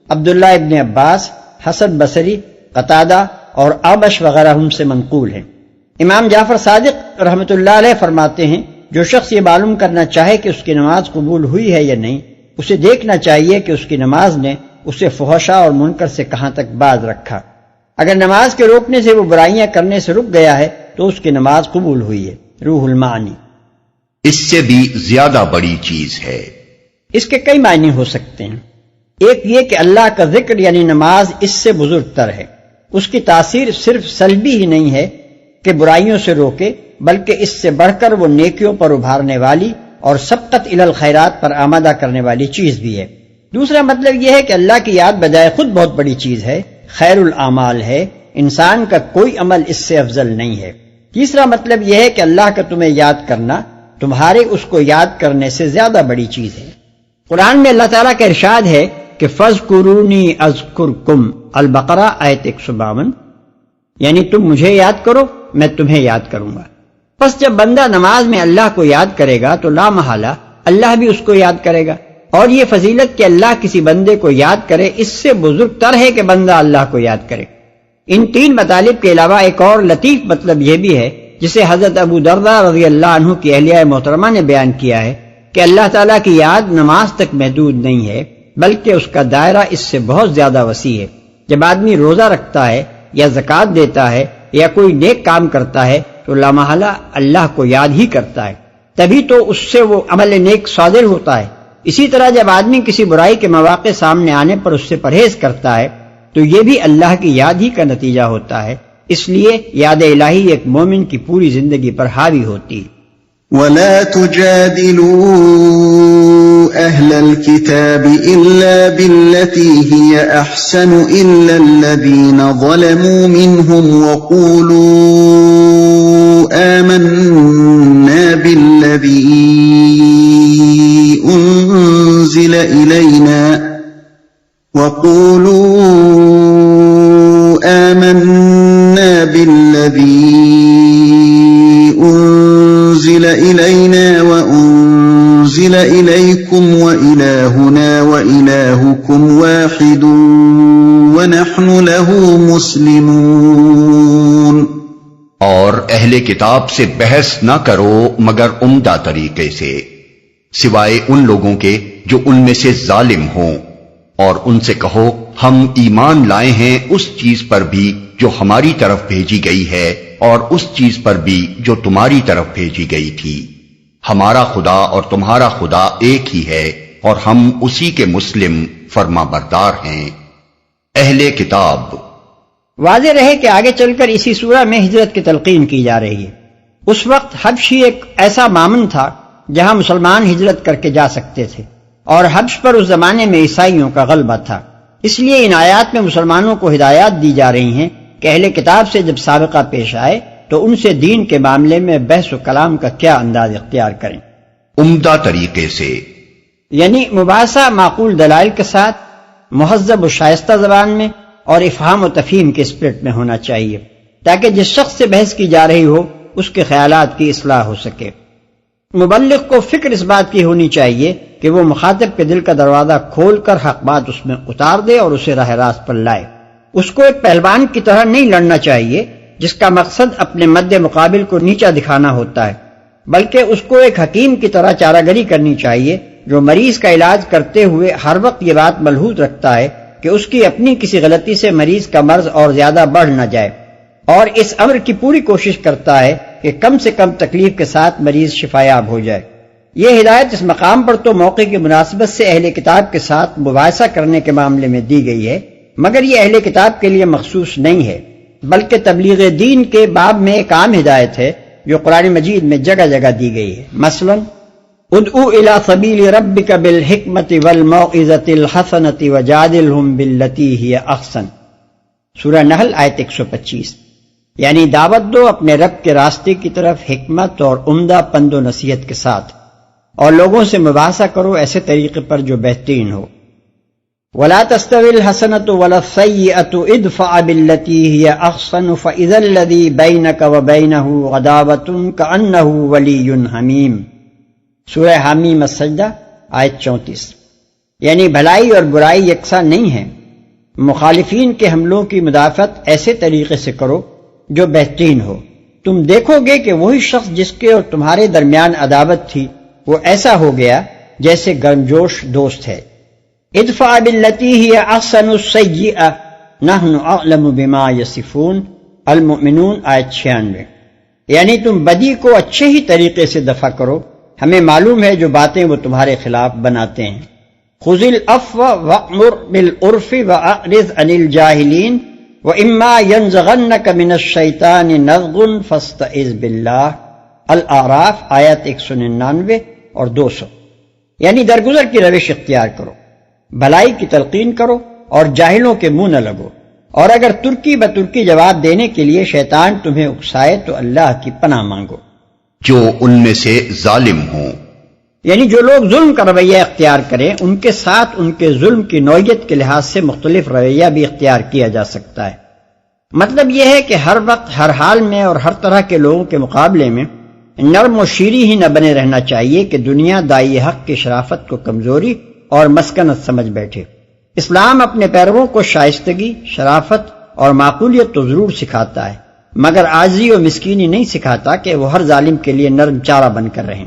عبداللہ ابن عباس، حسن بصری، قتادہ اور اعمش وغیرہ ہم سے منقول ہیں۔ امام جعفر صادق رحمۃ اللہ علیہ فرماتے ہیں جو شخص یہ معلوم کرنا چاہے کہ اس کی نماز قبول ہوئی ہے یا نہیں، اسے دیکھنا چاہیے کہ اس کی نماز نے اسے فحشاء اور منکر سے کہاں تک باز رکھا۔ اگر نماز کے روکنے سے وہ برائیاں کرنے سے رک گیا ہے تو اس کی نماز قبول ہوئی ہے۔ روح المعانی۔ اس سے بھی زیادہ بڑی چیز ہے۔ اس کے کئی معنی ہو سکتے ہیں۔ ایک یہ کہ اللہ کا ذکر یعنی نماز اس سے بزرگ تر ہے، اس کی تاثیر صرف سلبی ہی نہیں ہے کہ برائیوں سے روکے، بلکہ اس سے بڑھ کر وہ نیکیوں پر ابھارنے والی اور سبقت الی الخیرات پر آمادہ کرنے والی چیز بھی ہے۔ دوسرا مطلب یہ ہے کہ اللہ کی یاد بجائے خود بہت بڑی چیز ہے، خیر الاعمال ہے، انسان کا کوئی عمل اس سے افضل نہیں ہے۔ تیسرا مطلب یہ ہے کہ اللہ کا تمہیں یاد کرنا تمہارے اس کو یاد کرنے سے زیادہ بڑی چیز ہے۔ قرآن میں اللہ تعالیٰ کا ارشاد ہے کہ فَاذْكُرُونِي أَذْكُرْكُمْ، البقرہ آیت 152، یعنی تم مجھے یاد کرو میں تمہیں یاد کروں گا۔ پس جب بندہ نماز میں اللہ کو یاد کرے گا تو لا محالہ اللہ بھی اس کو یاد کرے گا، اور یہ فضیلت کہ اللہ کسی بندے کو یاد کرے اس سے بزرگ تر ہے کہ بندہ اللہ کو یاد کرے۔ ان تین مطالب کے علاوہ ایک اور لطیف مطلب یہ بھی ہے جسے حضرت ابو درداء رضی اللہ عنہ کی اہلیہ محترمہ نے بیان کیا ہے کہ اللہ تعالیٰ کی یاد نماز تک محدود نہیں ہے بلکہ اس کا دائرہ اس سے بہت زیادہ وسیع ہے۔ جب آدمی روزہ رکھتا ہے یا زکوٰۃ دیتا ہے یا کوئی نیک کام کرتا ہے تو لامحالہ اللہ کو یاد ہی کرتا ہے، تبھی تو اس سے وہ عمل نیک صادر ہوتا ہے۔ اسی طرح جب آدمی کسی برائی کے مواقع سامنے آنے پر اس سے پرہیز کرتا ہے تو یہ بھی اللہ کی یاد ہی کا نتیجہ ہوتا ہے۔ اس لیے یاد الہی ایک مومن کی پوری زندگی پر حاوی ہوتی ہے۔ وَلَا تُجَادِلُوا أَهْلَ الْكِتَابِ إِلَّا بِالَّتِي هِيَ أَحْسَنُ إِلَّا الَّذِينَ ظَلَمُوا مِنْهُمْ وَقُولُوا آمَنَّا بِالَّذِي أُنزِلَ إِلَيْنَا وَأُنزِلَ إِلَيْكُمْ وَإِلَٰهُنَا وَإِلَٰهُكُمْ وَاحِدٌ وَنَحْنُ لَهُ مُسْلِمُونَ۔ اور اہل کتاب سے بحث نہ کرو مگر عمدہ طریقے سے، سوائے ان لوگوں کے جو ان میں سے ظالم ہوں، اور ان سے کہو ہم ایمان لائے ہیں اس چیز پر بھی جو ہماری طرف بھیجی گئی ہے اور اس چیز پر بھی جو تمہاری طرف بھیجی گئی تھی، ہمارا خدا اور تمہارا خدا ایک ہی ہے اور ہم اسی کے مسلم فرما بردار ہیں۔ اہل کتاب۔ واضح رہے کہ آگے چل کر اسی سورہ میں ہجرت کی تلقین کی جا رہی ہے۔ اس وقت حبش ہی ایک ایسا مامن تھا جہاں مسلمان ہجرت کر کے جا سکتے تھے، اور حبش پر اس زمانے میں عیسائیوں کا غلبہ تھا۔ اس لیے ان آیات میں مسلمانوں کو ہدایات دی جا رہی ہیں کہ اہل کتاب سے جب سابقہ پیش آئے تو ان سے دین کے معاملے میں بحث و کلام کا کیا انداز اختیار کریں۔ عمدہ طریقے سے، یعنی مباحثہ معقول دلائل کے ساتھ، مہذب و شائستہ زبان میں اور افہام و تفہیم کے اسپرٹ میں ہونا چاہیے، تاکہ جس شخص سے بحث کی جا رہی ہو اس کے خیالات کی اصلاح ہو سکے۔ مبلغ کو فکر اس بات کی ہونی چاہیے کہ وہ مخاطب کے دل کا دروازہ کھول کر حق بات اس میں اتار دے اور اسے راہ راست پر لائے۔ اس کو ایک پہلوان کی طرح نہیں لڑنا چاہیے جس کا مقصد اپنے مد مقابل کو نیچا دکھانا ہوتا ہے، بلکہ اس کو ایک حکیم کی طرح چارہ گری کرنی چاہیے جو مریض کا علاج کرتے ہوئے ہر وقت یہ بات ملحوظ رکھتا ہے کہ اس کی اپنی کسی غلطی سے مریض کا مرض اور زیادہ بڑھ نہ جائے، اور اس امر کی پوری کوشش کرتا ہے کہ کم سے کم تکلیف کے ساتھ مریض شفایاب ہو جائے۔ یہ ہدایت اس مقام پر تو موقع کی مناسبت سے اہل کتاب کے ساتھ مباحثہ کرنے کے معاملے میں دی گئی ہے، مگر یہ اہل کتاب کے لیے مخصوص نہیں ہے، بلکہ تبلیغ دین کے باب میں ایک عام ہدایت ہے جو قرآن مجید میں جگہ جگہ دی گئی ہے. مثلا ادعو الی سبیل ربک بالحکمت والموعظۃ الحسنۃ وجادلہم باللتی ہی احسن، سورہ نحل آیت 125. یعنی دعوت دو اپنے رب کے راستے کی طرف حکمت اور عمدہ پند و نصیحت کے ساتھ، اور لوگوں سے مباحثہ کرو ایسے طریقے پر جو بہترین ہو. وَلَا تَسْتَوِي الْحَسَنَةُ وَلَا السَّيِّئَةُ ادْفَعْ بِالَّتِي هِيَ أَحْسَنُ فَإِذَا الَّذِي بَيْنَكَ وَبَيْنَهُ عَدَاوَةٌ كَأَنَّهُ وَلِيٌّ حَمِيمٌ، سورہ حامیم السجدہ آیت 34. یعنی بھلائی اور برائی یکساں نہیں ہیں، مخالفین کے حملوں کی مدافعت ایسے طریقے سے کرو جو بہترین ہو. تم دیکھو گے کہ وہی شخص جس کے اور تمہارے درمیان عداوت تھی وہ ایسا ہو گیا جیسے گرمجوش دوست ہے. ادفع باللتی ہی احسن السیئہ نحن اعلم بما یصفون، المؤمنون آیت 96. یعنی تم بدی کو اچھے ہی طریقے سے دفع کرو، ہمیں معلوم ہے جو باتیں وہ تمہارے خلاف بناتے ہیں. خذ العفو وأمر بالعرف وأعرض عن الجاہلین وإما ينزغنك من الشیطان نزغ فاستعذ باللہ، الاعراف آیت 199 اور 200. یعنی درگزر کی روش اختیار کرو، بھلائی کی تلقین کرو اور جاہلوں کے منہ نہ لگو، اور اگر ترکی بترکی جواب دینے کے لیے شیطان تمہیں اکسائے تو اللہ کی پناہ مانگو. جو ان میں سے ظالم ہوں، یعنی جو لوگ ظلم کا رویہ اختیار کریں ان کے ساتھ ان کے ظلم کی نوعیت کے لحاظ سے مختلف رویہ بھی اختیار کیا جا سکتا ہے. مطلب یہ ہے کہ ہر وقت ہر حال میں اور ہر طرح کے لوگوں کے مقابلے میں نرم و شیریں ہی نہ بنے رہنا چاہیے کہ دنیا دائی حق کی شرافت کو کمزوری اور مسکنت سمجھ بیٹھے. اسلام اپنے پیرووں کو شائستگی، شرافت اور معقولیت تو ضرور سکھاتا ہے، مگر عاجزی و مسکینی نہیں سکھاتا کہ وہ ہر ظالم کے لیے نرم چارہ بن کر رہیں.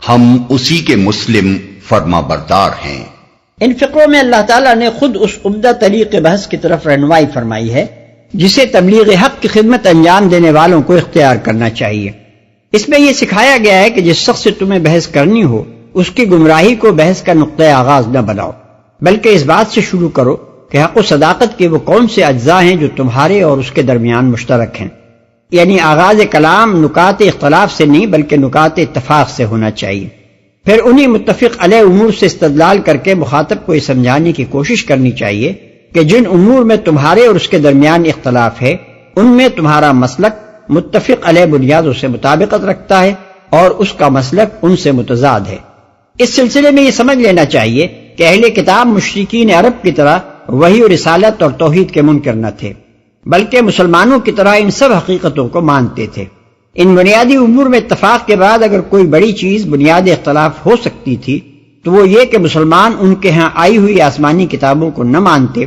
ہم اسی کے مسلم فرما بردار ہیں. ان فقروں میں اللہ تعالیٰ نے خود اس عمدہ طریق بحث کی طرف رہنمائی فرمائی ہے جسے تبلیغ حق کی خدمت انجام دینے والوں کو اختیار کرنا چاہیے. اس میں یہ سکھایا گیا ہے کہ جس شخص سے تمہیں بحث کرنی ہو اس کی گمراہی کو بحث کا نقطۂ آغاز نہ بناؤ، بلکہ اس بات سے شروع کرو کہ حق و صداقت کے وہ کون سے اجزاء ہیں جو تمہارے اور اس کے درمیان مشترک ہیں. یعنی آغاز کلام نکات اختلاف سے نہیں بلکہ نکات اتفاق سے ہونا چاہیے. پھر انہی متفق علیہ امور سے استدلال کر کے مخاطب کو یہ سمجھانے کی کوشش کرنی چاہیے کہ جن امور میں تمہارے اور اس کے درمیان اختلاف ہے ان میں تمہارا مسلک متفق علیہ بنیادوں سے مطابقت رکھتا ہے اور اس کا مسلک ان سے متضاد ہے. اس سلسلے میں یہ سمجھ لینا چاہیے کہ اہل کتاب مشرکین عرب کی طرح وحی و رسالت اور توحید کے منکر نہ تھے، بلکہ مسلمانوں کی طرح ان سب حقیقتوں کو مانتے تھے. ان بنیادی امور میں اتفاق کے بعد اگر کوئی بڑی چیز بنیادی اختلاف ہو سکتی تھی تو وہ یہ کہ مسلمان ان کے ہاں آئی ہوئی آسمانی کتابوں کو نہ مانتے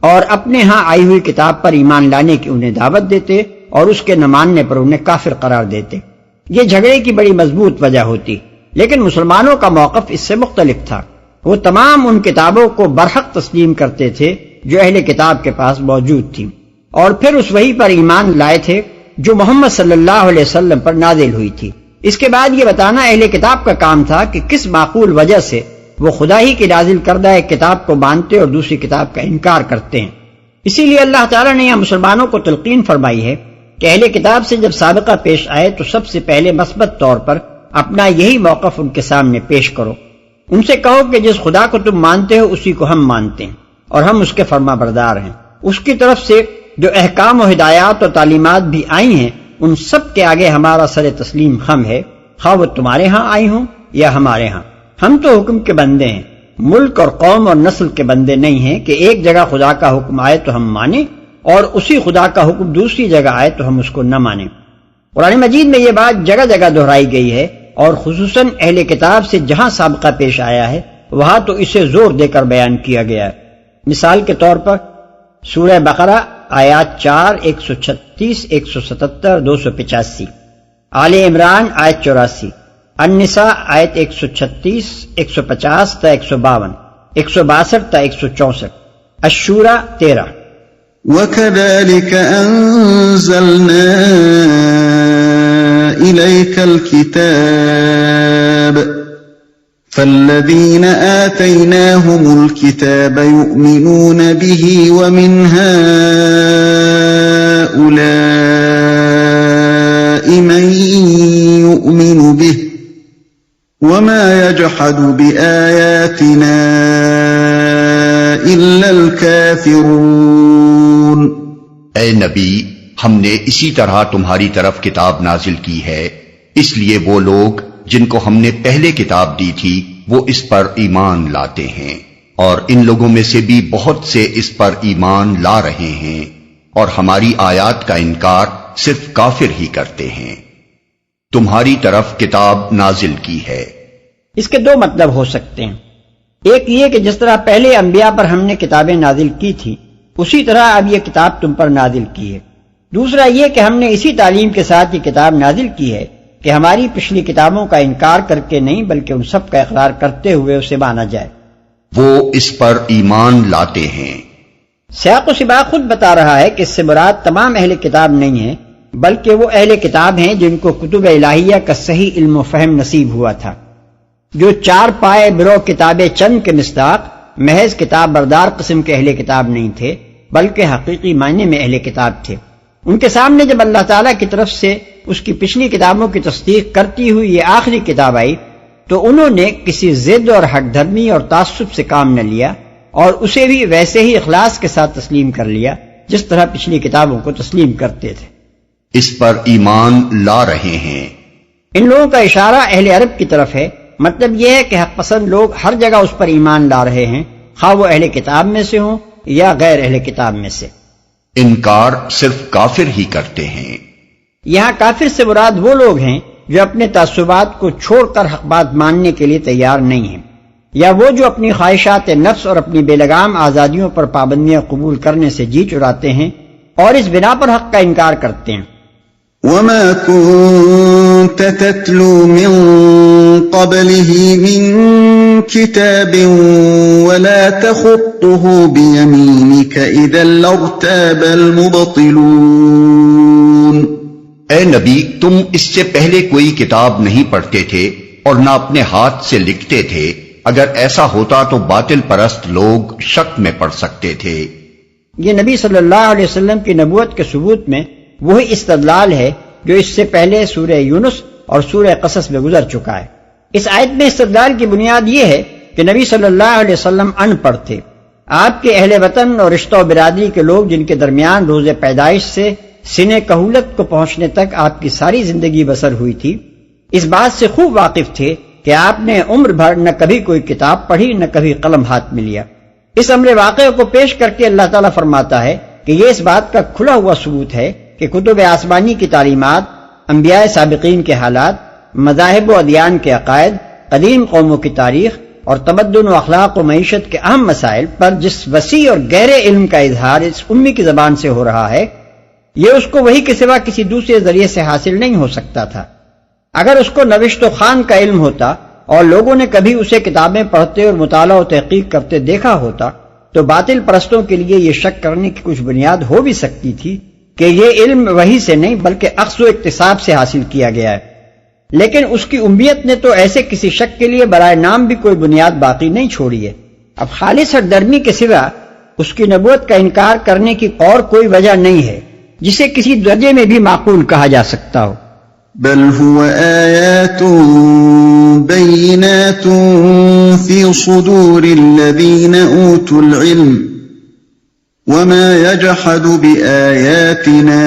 اور اپنے ہاں آئی ہوئی کتاب پر ایمان لانے کی انہیں دعوت دیتے اور اس کے نہ ماننے پر انہیں کافر قرار دیتے. یہ جھگڑے کی بڑی مضبوط وجہ ہوتی، لیکن مسلمانوں کا موقف اس سے مختلف تھا. وہ تمام ان کتابوں کو برحق تسلیم کرتے تھے جو اہل کتاب کے پاس موجود تھی، اور پھر اس وحی پر ایمان لائے تھے جو محمد صلی اللہ علیہ وسلم پر نازل ہوئی تھی. اس کے بعد یہ بتانا اہل کتاب کا کام تھا کہ کس معقول وجہ سے وہ خدا ہی کی نازل کردہ ایک کتاب کو مانتے اور دوسری کتاب کا انکار کرتے ہیں. اسی لیے اللہ تعالیٰ نے یہاں مسلمانوں کو تلقین فرمائی ہے کہ اہل کتاب سے جب سابقہ پیش آئے تو سب سے پہلے مثبت طور پر اپنا یہی موقف ان کے سامنے پیش کرو. ان سے کہو کہ جس خدا کو تم مانتے ہو اسی کو ہم مانتے ہیں اور ہم اس کے فرما بردار ہیں. اس کی طرف سے جو احکام و ہدایات اور تعلیمات بھی آئی ہیں ان سب کے آگے ہمارا سر تسلیم خم ہے، خواہ وہ تمہارے ہاں آئی ہوں یا ہمارے ہاں. ہم تو حکم کے بندے ہیں، ملک اور قوم اور نسل کے بندے نہیں ہیں کہ ایک جگہ خدا کا حکم آئے تو ہم مانیں اور اسی خدا کا حکم دوسری جگہ آئے تو ہم اس کو نہ مانیں. قرآن مجید میں یہ بات جگہ جگہ دہرائی گئی ہے اور خصوصاً اہل کتاب سے جہاں سابقہ پیش آیا ہے وہاں تو اسے زور دے کر بیان کیا گیا ہے. مثال کے طور پر سورہ بقرہ آیات 4، 136، 177، 285، آل عمران آیت 84، النساء آیت 136، 150 تا 152، 162 تا 164، الشورى 13. وَكَذَلِكَ أَنزَلْنَا إِلَيْكَ الْكِتَابَ فالذين آتيناهم الكتاب يؤمنون به ومن هؤلاء من يؤمن به وما يجحد بآياتنا إلا الكافرون۔ اے نبی، ہم نے اسی طرح تمہاری طرف کتاب نازل کی ہے، اس لیے وہ لوگ جن کو ہم نے پہلے کتاب دی تھی وہ اس پر ایمان لاتے ہیں، اور ان لوگوں میں سے بھی بہت سے اس پر ایمان لا رہے ہیں، اور ہماری آیات کا انکار صرف کافر ہی کرتے ہیں۔ تمہاری طرف کتاب نازل کی ہے۔ اس کے دو مطلب ہو سکتے ہیں، ایک یہ کہ جس طرح پہلے انبیاء پر ہم نے کتابیں نازل کی تھی اسی طرح اب یہ کتاب تم پر نازل کی ہے۔ دوسرا یہ کہ ہم نے اسی تعلیم کے ساتھ یہ کتاب نازل کی ہے کہ ہماری پچھلی کتابوں کا انکار کر کے نہیں بلکہ ان سب کا اقرار کرتے ہوئے اسے مانا جائے۔ وہ اس پر ایمان لاتے ہیں۔ سیاق و سباق خود بتا رہا ہے کہ اس سے مراد تمام اہل کتاب نہیں ہیں بلکہ وہ اہل کتاب ہیں جن کو کتب الہیہ کا صحیح علم و فہم نصیب ہوا تھا، جو چار پائے برو کتاب چند کے مصداق محض کتاب بردار قسم کے اہل کتاب نہیں تھے بلکہ حقیقی معنی میں اہل کتاب تھے۔ ان کے سامنے جب اللہ تعالیٰ کی طرف سے اس کی پچھلی کتابوں کی تصدیق کرتی ہوئی یہ آخری کتاب آئی تو انہوں نے کسی ضد اور ہٹ دھرمی اور تعصب سے کام نہ لیا اور اسے بھی ویسے ہی اخلاص کے ساتھ تسلیم کر لیا جس طرح پچھلی کتابوں کو تسلیم کرتے تھے۔ اس پر ایمان لا رہے ہیں۔ ان لوگوں کا اشارہ اہل عرب کی طرف ہے، مطلب یہ ہے کہ حق پسند لوگ ہر جگہ اس پر ایمان لا رہے ہیں، خواہ وہ اہل کتاب میں سے ہوں یا غیر اہل کتاب میں سے۔ انکار صرف کافر ہی کرتے ہیں۔ یہاں کافر سے مراد وہ لوگ ہیں جو اپنے تعصبات کو چھوڑ کر حق بات ماننے کے لیے تیار نہیں ہیں، یا وہ جو اپنی خواہشات نفس اور اپنی بے لگام آزادیوں پر پابندیاں قبول کرنے سے جی چراتے ہیں اور اس بنا پر حق کا انکار کرتے ہیں۔ وما كنت تتلو من قبله من كتاب ولا تخطه بيمينك إذا لارتاب المبطلون۔ اے نبی، تم اس سے پہلے کوئی کتاب نہیں پڑھتے تھے اور نہ اپنے ہاتھ سے لکھتے تھے، اگر ایسا ہوتا تو باطل پرست لوگ شک میں پڑ سکتے تھے۔ یہ نبی صلی اللہ علیہ وسلم کی نبوت کے ثبوت میں وہی استدلال ہے جو اس سے پہلے سورہ یونس اور سورہ قصص میں گزر چکا ہے۔ اس آیت میں استدلال کی بنیاد یہ ہے کہ نبی صلی اللہ علیہ وسلم ان پڑھ تھے۔ آپ کے اہل وطن اور رشتہ و برادری کے لوگ جن کے درمیان روز پیدائش سے سن کہولت کو پہنچنے تک آپ کی ساری زندگی بسر ہوئی تھی، اس بات سے خوب واقف تھے کہ آپ نے عمر بھر نہ کبھی کوئی کتاب پڑھی نہ کبھی قلم ہاتھ میں لیا۔ اس امر واقعہ کو پیش کر کے اللہ تعالیٰ فرماتا ہے کہ یہ اس بات کا کھلا ہوا ثبوت ہے کہ کتب آسمانی کی تعلیمات، انبیاء سابقین کے حالات، مذاہب و ادیان کے عقائد، قدیم قوموں کی تاریخ اور تمدن و اخلاق و معیشت کے اہم مسائل پر جس وسیع اور گہرے علم کا اظہار اس امی کی زبان سے ہو رہا ہے، یہ اس کو وہی کے سوا کسی دوسرے ذریعے سے حاصل نہیں ہو سکتا تھا۔ اگر اس کو نوشت و خوان کا علم ہوتا اور لوگوں نے کبھی اسے کتابیں پڑھتے اور مطالعہ و تحقیق کرتے دیکھا ہوتا تو باطل پرستوں کے لیے یہ شک کرنے کی کچھ بنیاد ہو بھی سکتی تھی کہ یہ علم وحی سے نہیں بلکہ اخذ و اکتساب سے حاصل کیا گیا ہے، لیکن اس کی امیت نے تو ایسے کسی شک کے لیے برائے نام بھی کوئی بنیاد باقی نہیں چھوڑی ہے۔ اب خالص ہردرمی کے سوا اس کی نبوت کا انکار کرنے کی اور کوئی وجہ نہیں ہے جسے کسی درجے میں بھی معقول کہا جا سکتا ہو۔ بل هو آیات بینات فی صدور الذین اوتوا العلم وما يجحد بآياتنا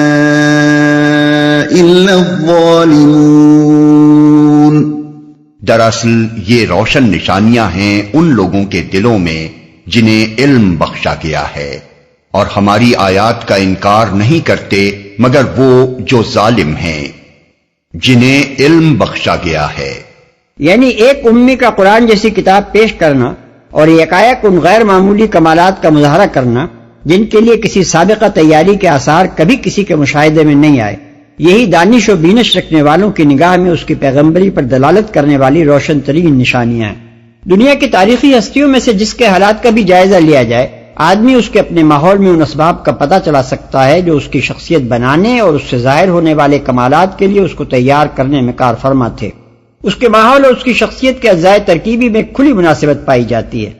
إلا الظالمون۔ دراصل یہ روشن نشانیاں ہیں ان لوگوں کے دلوں میں جنہیں علم بخشا گیا ہے، اور ہماری آیات کا انکار نہیں کرتے مگر وہ جو ظالم ہیں، جنہیں علم بخشا گیا ہے۔ یعنی ایک امی کا قرآن جیسی کتاب پیش کرنا اور یکایک ان غیر معمولی کمالات کا مظاہرہ کرنا جن کے لیے کسی سابقہ تیاری کے آثار کبھی کسی کے مشاہدے میں نہیں آئے، یہی دانش و بینش رکھنے والوں کی نگاہ میں اس کی پیغمبری پر دلالت کرنے والی روشن ترین نشانیاں ہیں۔ دنیا کی تاریخی ہستیوں میں سے جس کے حالات کا بھی جائزہ لیا جائے، آدمی اس کے اپنے ماحول میں ان اسباب کا پتہ چلا سکتا ہے جو اس کی شخصیت بنانے اور اس سے ظاہر ہونے والے کمالات کے لیے اس کو تیار کرنے میں کار فرما تھے۔ اس کے ماحول اور اس کی شخصیت کے اجزاء ترکیبی میں کھلی مناسبت پائی جاتی ہے،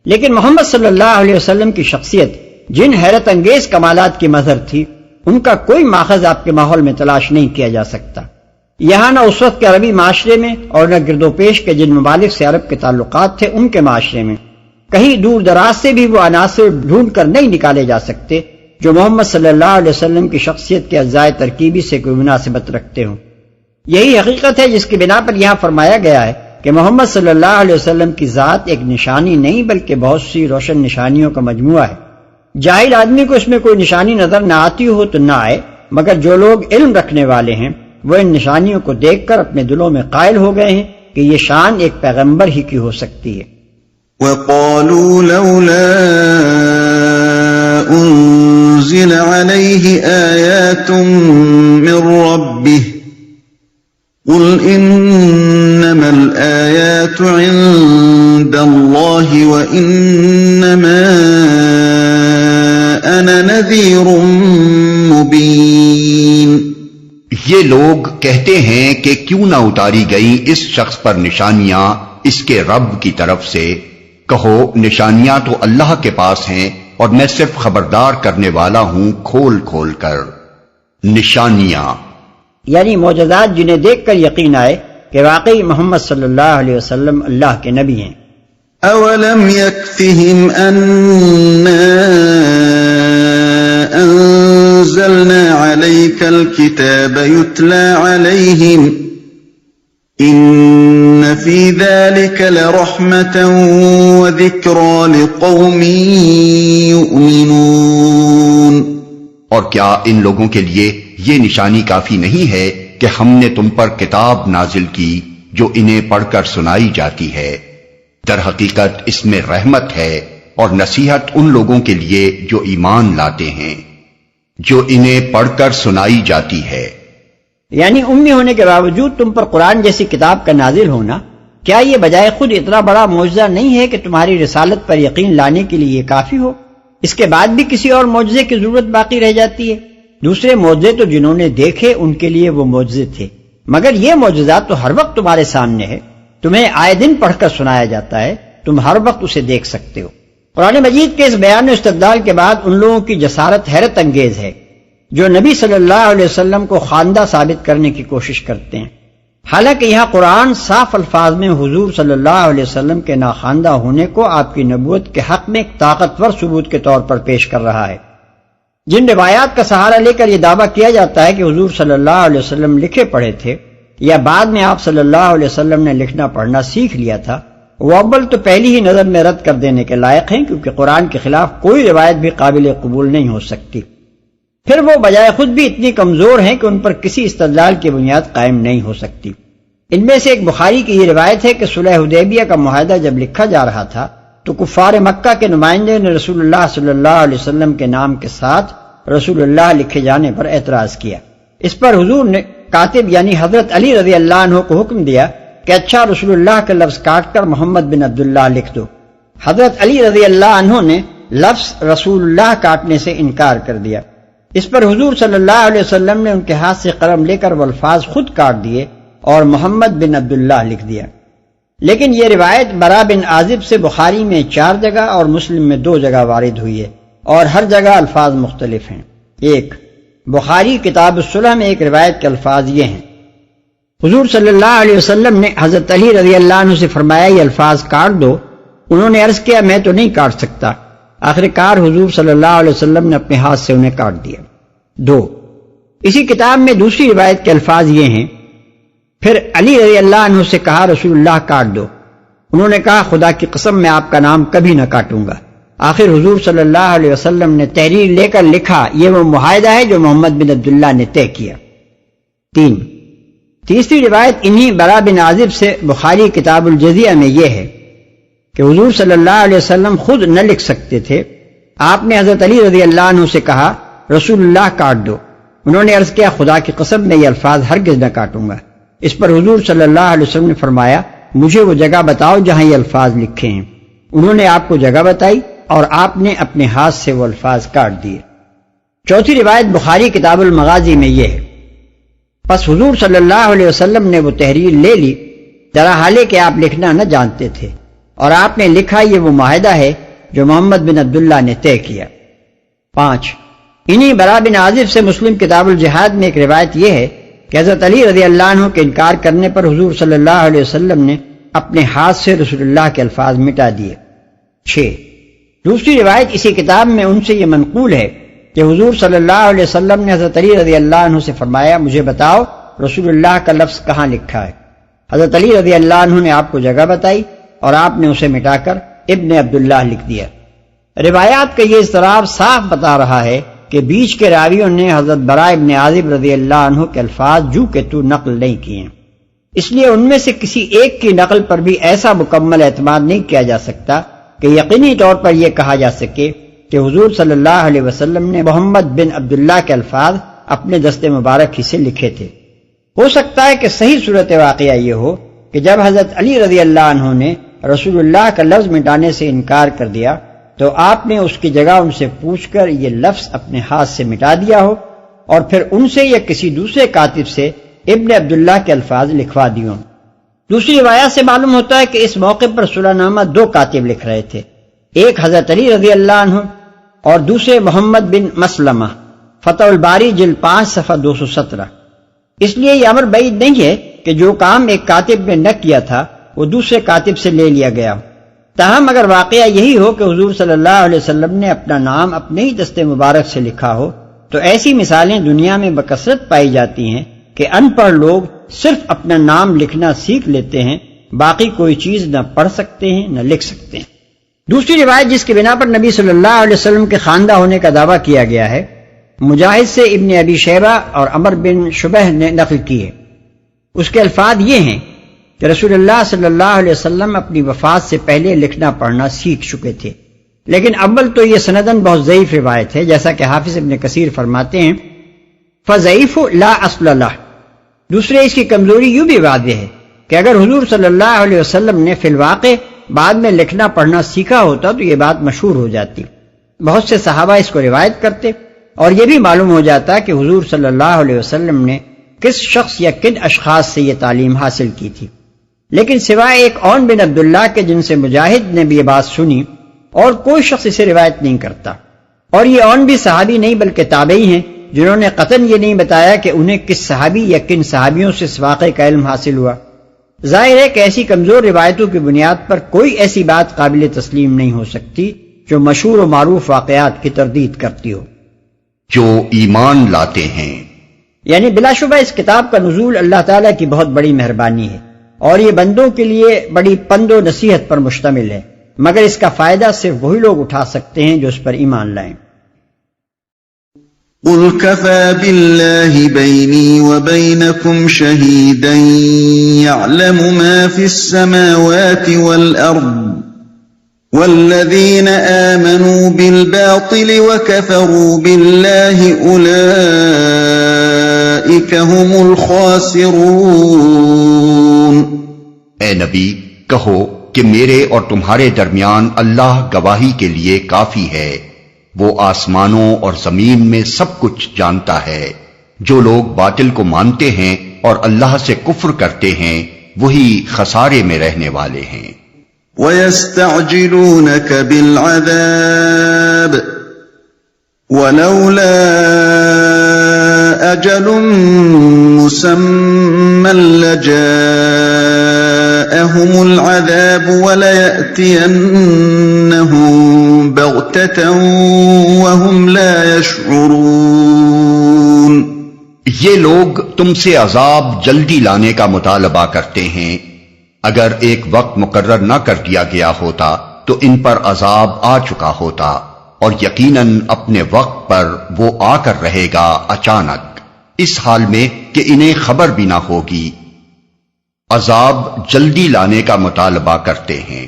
لیکن محمد صلی اللہ علیہ وسلم کی شخصیت جن حیرت انگیز کمالات کی مظہر تھی ان کا کوئی ماخذ آپ کے ماحول میں تلاش نہیں کیا جا سکتا۔ یہاں نہ اس وقت کے عربی معاشرے میں اور نہ گرد و پیش کے جن ممالک سے عرب کے تعلقات تھے ان کے معاشرے میں کہیں دور دراز سے بھی وہ عناصر ڈھونڈ کر نہیں نکالے جا سکتے جو محمد صلی اللہ علیہ وسلم کی شخصیت کے اجزاء ترکیبی سے کوئی مناسبت رکھتے ہوں۔ یہی حقیقت ہے جس کی بنا پر یہاں فرمایا گیا ہے کہ محمد صلی اللہ علیہ وسلم کی ذات ایک نشانی نہیں بلکہ بہت سی روشن نشانیوں کا مجموعہ ہے۔ جاہل آدمی کو اس میں کوئی نشانی نظر نہ آتی ہو تو نہ آئے، مگر جو لوگ علم رکھنے والے ہیں وہ ان نشانیوں کو دیکھ کر اپنے دلوں میں قائل ہو گئے ہیں کہ یہ شان ایک پیغمبر ہی کی ہو سکتی ہے۔ وَقَالُوا لَوْلَا أُنزِلَ عَلَيْهِ آيَاتٌ مِّن رَّبِّهِ قُلْ إِنَّمَا الْآيَاتُ عِندَ اللَّهِ وَإِنَّمَا أَنَا نَذِيرٌ مُّبِينٌ۔ یہ لوگ کہتے ہیں کہ کیوں نہ اتاری گئی اس شخص پر نشانیاں اس کے رب کی طرف سے؟ کہو نشانیاں تو اللہ کے پاس ہیں اور میں صرف خبردار کرنے والا ہوں کھول کھول کر۔ نشانیاں یعنی معجزات جنہیں دیکھ کر یقین آئے کہ واقعی محمد صلی اللہ علیہ وسلم اللہ کے نبی ہیں۔ اولم يكفهم أنا انزلنا عليك الكتاب يتلى عليهم ان في ذلك لرحمة وذكرى لقوم يؤمنون۔ اور کیا ان لوگوں کے لیے یہ نشانی کافی نہیں ہے کہ ہم نے تم پر کتاب نازل کی جو انہیں پڑھ کر سنائی جاتی ہے؟ در حقیقت اس میں رحمت ہے اور نصیحت ان لوگوں کے لیے جو ایمان لاتے ہیں، جو انہیں پڑھ کر سنائی جاتی ہے۔ یعنی امی ہونے کے باوجود تم پر قرآن جیسی کتاب کا نازل ہونا کیا یہ بجائے خود اتنا بڑا معجزہ نہیں ہے کہ تمہاری رسالت پر یقین لانے کے لیے یہ کافی ہو؟ اس کے بعد بھی کسی اور معجزے کی ضرورت باقی رہ جاتی ہے؟ دوسرے معجزے تو جنہوں نے دیکھے ان کے لیے وہ معجزے تھے، مگر یہ معجزات تو ہر وقت تمہارے سامنے ہے، تمہیں آئے دن پڑھ کر سنایا جاتا ہے، تم ہر وقت اسے دیکھ سکتے ہو۔ قرآن مجید کے اس بیان و استدلال کے بعد ان لوگوں کی جسارت حیرت انگیز ہے جو نبی صلی اللہ علیہ وسلم کو خواندہ ثابت کرنے کی کوشش کرتے ہیں، حالانکہ یہاں قرآن صاف الفاظ میں حضور صلی اللہ علیہ وسلم کے ناخواندہ ہونے کو آپ کی نبوت کے حق میں ایک طاقتور ثبوت کے طور پر پیش کر رہا ہے۔ جن روایات کا سہارا لے کر یہ دعویٰ کیا جاتا ہے کہ حضور صلی اللہ علیہ وسلم لکھے پڑھے تھے یا بعد میں آپ صلی اللہ علیہ وسلم نے لکھنا پڑھنا سیکھ لیا تھا، وہ اول تو پہلی ہی نظر میں رد کر دینے کے لائق ہیں، کیونکہ قرآن کے خلاف کوئی روایت بھی قابل قبول نہیں ہو سکتی۔ پھر وہ بجائے خود بھی اتنی کمزور ہیں کہ ان پر کسی استدلال کی بنیاد قائم نہیں ہو سکتی۔ ان میں سے ایک بخاری کی یہ روایت ہے کہ صلح حدیبیہ کا معاہدہ جب لکھا جا رہا تھا تو کفار مکہ کے نمائندے نے رسول اللہ صلی اللہ علیہ وسلم کے نام کے ساتھ رسول اللہ لکھے جانے پر اعتراض کیا۔ اس پر حضور نے کاتب یعنی حضرت علی رضی اللہ عنہ کو حکم دیا کہ اچھا رسول اللہ کا لفظ کاٹ کر محمد بن عبداللہ لکھ دو۔ حضرت علی رضی اللہ عنہ نے لفظ رسول اللہ کاٹنے سے انکار کر دیا۔ اس پر حضور صلی اللہ علیہ وسلم نے ان کے ہاتھ سے قلم لے کر وہ الفاظ خود کاٹ دیے اور محمد بن عبداللہ لکھ دیا۔ لیکن یہ روایت برا بن عازب سے بخاری میں 4 جگہ اور مسلم میں 2 جگہ وارد ہوئی ہے اور ہر جگہ الفاظ مختلف ہیں۔ 1 بخاری کتاب الصلح میں ایک روایت کے الفاظ یہ ہیں، حضور صلی اللہ علیہ وسلم نے حضرت علی رضی اللہ عنہ سے فرمایا یہ الفاظ کاٹ دو۔ انہوں نے عرض کیا میں تو نہیں کاٹ سکتا۔ آخر کار حضور صلی اللہ علیہ وسلم نے اپنے ہاتھ سے انہیں کاٹ دیا۔ 2 اسی کتاب میں دوسری روایت کے الفاظ یہ ہیں، پھر علی رضی اللہ عنہ سے کہا رسول اللہ کاٹ دو۔ انہوں نے کہا خدا کی قسم میں آپ کا نام کبھی نہ کاٹوں گا۔ آخر حضور صلی اللہ علیہ وسلم نے تحریر لے کر لکھا یہ وہ معاہدہ ہے جو محمد بن عبداللہ نے طے کیا۔ 3 تیسری روایت انہی برا بن عازب سے بخاری کتاب الجزیہ میں یہ ہے کہ حضور صلی اللہ علیہ وسلم خود نہ لکھ سکتے تھے، آپ نے حضرت علی رضی اللہ عنہ سے کہا رسول اللہ کاٹ دو۔ انہوں نے عرض کیا خدا کی قسم میں یہ الفاظ ہرگز نہ کاٹوں گا۔ اس پر حضور صلی اللہ علیہ وسلم نے فرمایا مجھے وہ جگہ بتاؤ جہاں یہ الفاظ لکھے ہیں۔ انہوں نے آپ کو جگہ بتائی اور آپ نے اپنے ہاتھ سے وہ الفاظ کاٹ دیے۔ 4تھی روایت بخاری کتاب المغازی میں یہ ہے، پس حضور صلی اللہ علیہ وسلم نے وہ تحریر لے لی حالے کہ آپ لکھنا نہ جانتے تھے، اور آپ نے لکھا یہ وہ معاہدہ ہے جو محمد بن عبداللہ نے طے کیا۔ 5 انہی برا بن عازب سے مسلم کتاب الجہاد میں ایک روایت یہ ہے کہ حضرت علی رضی اللہ عنہ کے انکار کرنے پر حضور صلی اللہ علیہ وسلم نے اپنے ہاتھ سے رسول اللہ کے الفاظ مٹا دیے۔ 6 دوسری روایت اسی کتاب میں ان سے یہ منقول ہے کہ حضور صلی اللہ علیہ وسلم نے حضرت علی رضی اللہ عنہ سے فرمایا، مجھے بتاؤ رسول اللہ کا لفظ کہاں لکھا ہے؟ حضرت علی رضی اللہ عنہ نے آپ کو جگہ بتائی اور آپ نے اسے مٹا کر ابن عبداللہ لکھ دیا۔ روایات کا یہ اضطراب صاف بتا رہا ہے کہ بیچ کے راویوں نے حضرت براء ابن عازب رضی اللہ عنہ کے الفاظ جو کہ تو نقل نہیں کیے، اس لیے ان میں سے کسی ایک کی نقل پر بھی ایسا مکمل اعتماد نہیں کیا جا سکتا کہ یقینی طور پر یہ کہا جا سکے کہ حضور صلی اللہ علیہ وسلم نے محمد بن عبداللہ کے الفاظ اپنے دست مبارک ہی سے لکھے تھے۔ ہو سکتا ہے کہ صحیح صورت واقعہ یہ ہو کہ جب حضرت علی رضی اللہ عنہ نے رسول اللہ کا لفظ مٹانے سے انکار کر دیا تو آپ نے اس کی جگہ ان سے پوچھ کر یہ لفظ اپنے ہاتھ سے مٹا دیا ہو، اور پھر ان سے یا کسی دوسرے کاتب سے ابن عبداللہ کے الفاظ لکھوا دیوں۔ دوسری روایت سے معلوم ہوتا ہے کہ اس موقع پر صلح نامہ 2 کاتب لکھ رہے تھے، ایک حضرت علی رضی اللہ عنہ اور دوسرے محمد بن مسلمہ، فتح الباری جلد 5 صفحہ 217۔ اس لیے یہ امر بعید نہیں ہے کہ جو کام ایک کاتب نے نہ کیا تھا وہ دوسرے کاتب سے لے لیا گیا۔ تاہم اگر واقعہ یہی ہو کہ حضور صلی اللہ علیہ وسلم نے اپنا نام اپنے ہی دست مبارک سے لکھا ہو تو ایسی مثالیں دنیا میں بکثرت پائی جاتی ہیں کہ ان پڑھ لوگ صرف اپنا نام لکھنا سیکھ لیتے ہیں، باقی کوئی چیز نہ پڑھ سکتے ہیں نہ لکھ سکتے ہیں۔ دوسری روایت جس کی بنا پر نبی صلی اللہ علیہ وسلم کے خواندہ ہونے کا دعویٰ کیا گیا ہے، مجاہد سے ابن ابی شیبہ اور عمر بن شبہ نے نقل کی ہے۔ اس کے الفاظ یہ ہیں کہ رسول اللہ صلی اللہ علیہ وسلم اپنی وفات سے پہلے لکھنا پڑھنا سیکھ چکے تھے، لیکن اول تو یہ سندن بہت ضعیف روایت ہے، جیسا کہ حافظ ابن کثیر فرماتے ہیں فضعیف لا اصل لہ۔ دوسرے اس کی کمزوری یوں بھی واضح ہے کہ اگر حضور صلی اللہ علیہ وسلم نے فی الواقع بعد میں لکھنا پڑھنا سیکھا ہوتا تو یہ بات مشہور ہو جاتی، بہت سے صحابہ اس کو روایت کرتے اور یہ بھی معلوم ہو جاتا کہ حضور صلی اللہ علیہ وسلم نے کس شخص یا کن اشخاص سے یہ تعلیم حاصل کی تھی۔ لیکن سوائے ایک عون بن عبداللہ کے جن سے مجاہد نے بھی یہ بات سنی، اور کوئی شخص اسے روایت نہیں کرتا، اور یہ عون بھی صحابی نہیں بلکہ تابعی ہیں جنہوں نے قطعاً یہ نہیں بتایا کہ انہیں کس صحابی یا کن صحابیوں سے اس واقعے کا علم حاصل ہوا۔ ظاہر ہے کہ ایسی کمزور روایتوں کی بنیاد پر کوئی ایسی بات قابل تسلیم نہیں ہو سکتی جو مشہور و معروف واقعات کی تردید کرتی ہو۔ جو ایمان لاتے ہیں، یعنی بلا شبہ اس کتاب کا نزول اللہ تعالیٰ کی بہت بڑی مہربانی ہے، اور یہ بندوں کے لیے بڑی پند و نصیحت پر مشتمل ہے، مگر اس کا فائدہ صرف وہی لوگ اٹھا سکتے ہیں جو اس پر ایمان لائیں۔ قل كفى بالله بيني وبينكم شهيدا يعلم ما في السماوات والأرض والذين آمنوا بالباطل وكفروا بالله أولئك هم الخاسرون۔ اے نبی کہو کہ میرے اور تمہارے درمیان اللہ گواہی کے لیے کافی ہے، وہ آسمانوں اور زمین میں سب کچھ جانتا ہے۔ جو لوگ باطل کو مانتے ہیں اور اللہ سے کفر کرتے ہیں وہی خسارے میں رہنے والے ہیں۔ وَيَسْتَعْجِلُونَكَ بِالْعَذَابِ وَلَوْلَا أَجَلٌ مُّسَمًّى لَّجَاءَهُمُ الْعَذَابُ وَلَيَأْتِيَنَّهُم بَغْتَةً وَهُمْ لَا يَشْعُرُونَ۔ یہ لوگ تم سے عذاب جلدی لانے کا مطالبہ کرتے ہیں، اگر ایک وقت مقرر نہ کر دیا گیا ہوتا تو ان پر عذاب آ چکا ہوتا، اور یقیناً اپنے وقت پر وہ آ کر رہے گا اچانک، اس حال میں کہ انہیں خبر بھی نہ ہوگی۔ عذاب جلدی لانے کا مطالبہ کرتے ہیں،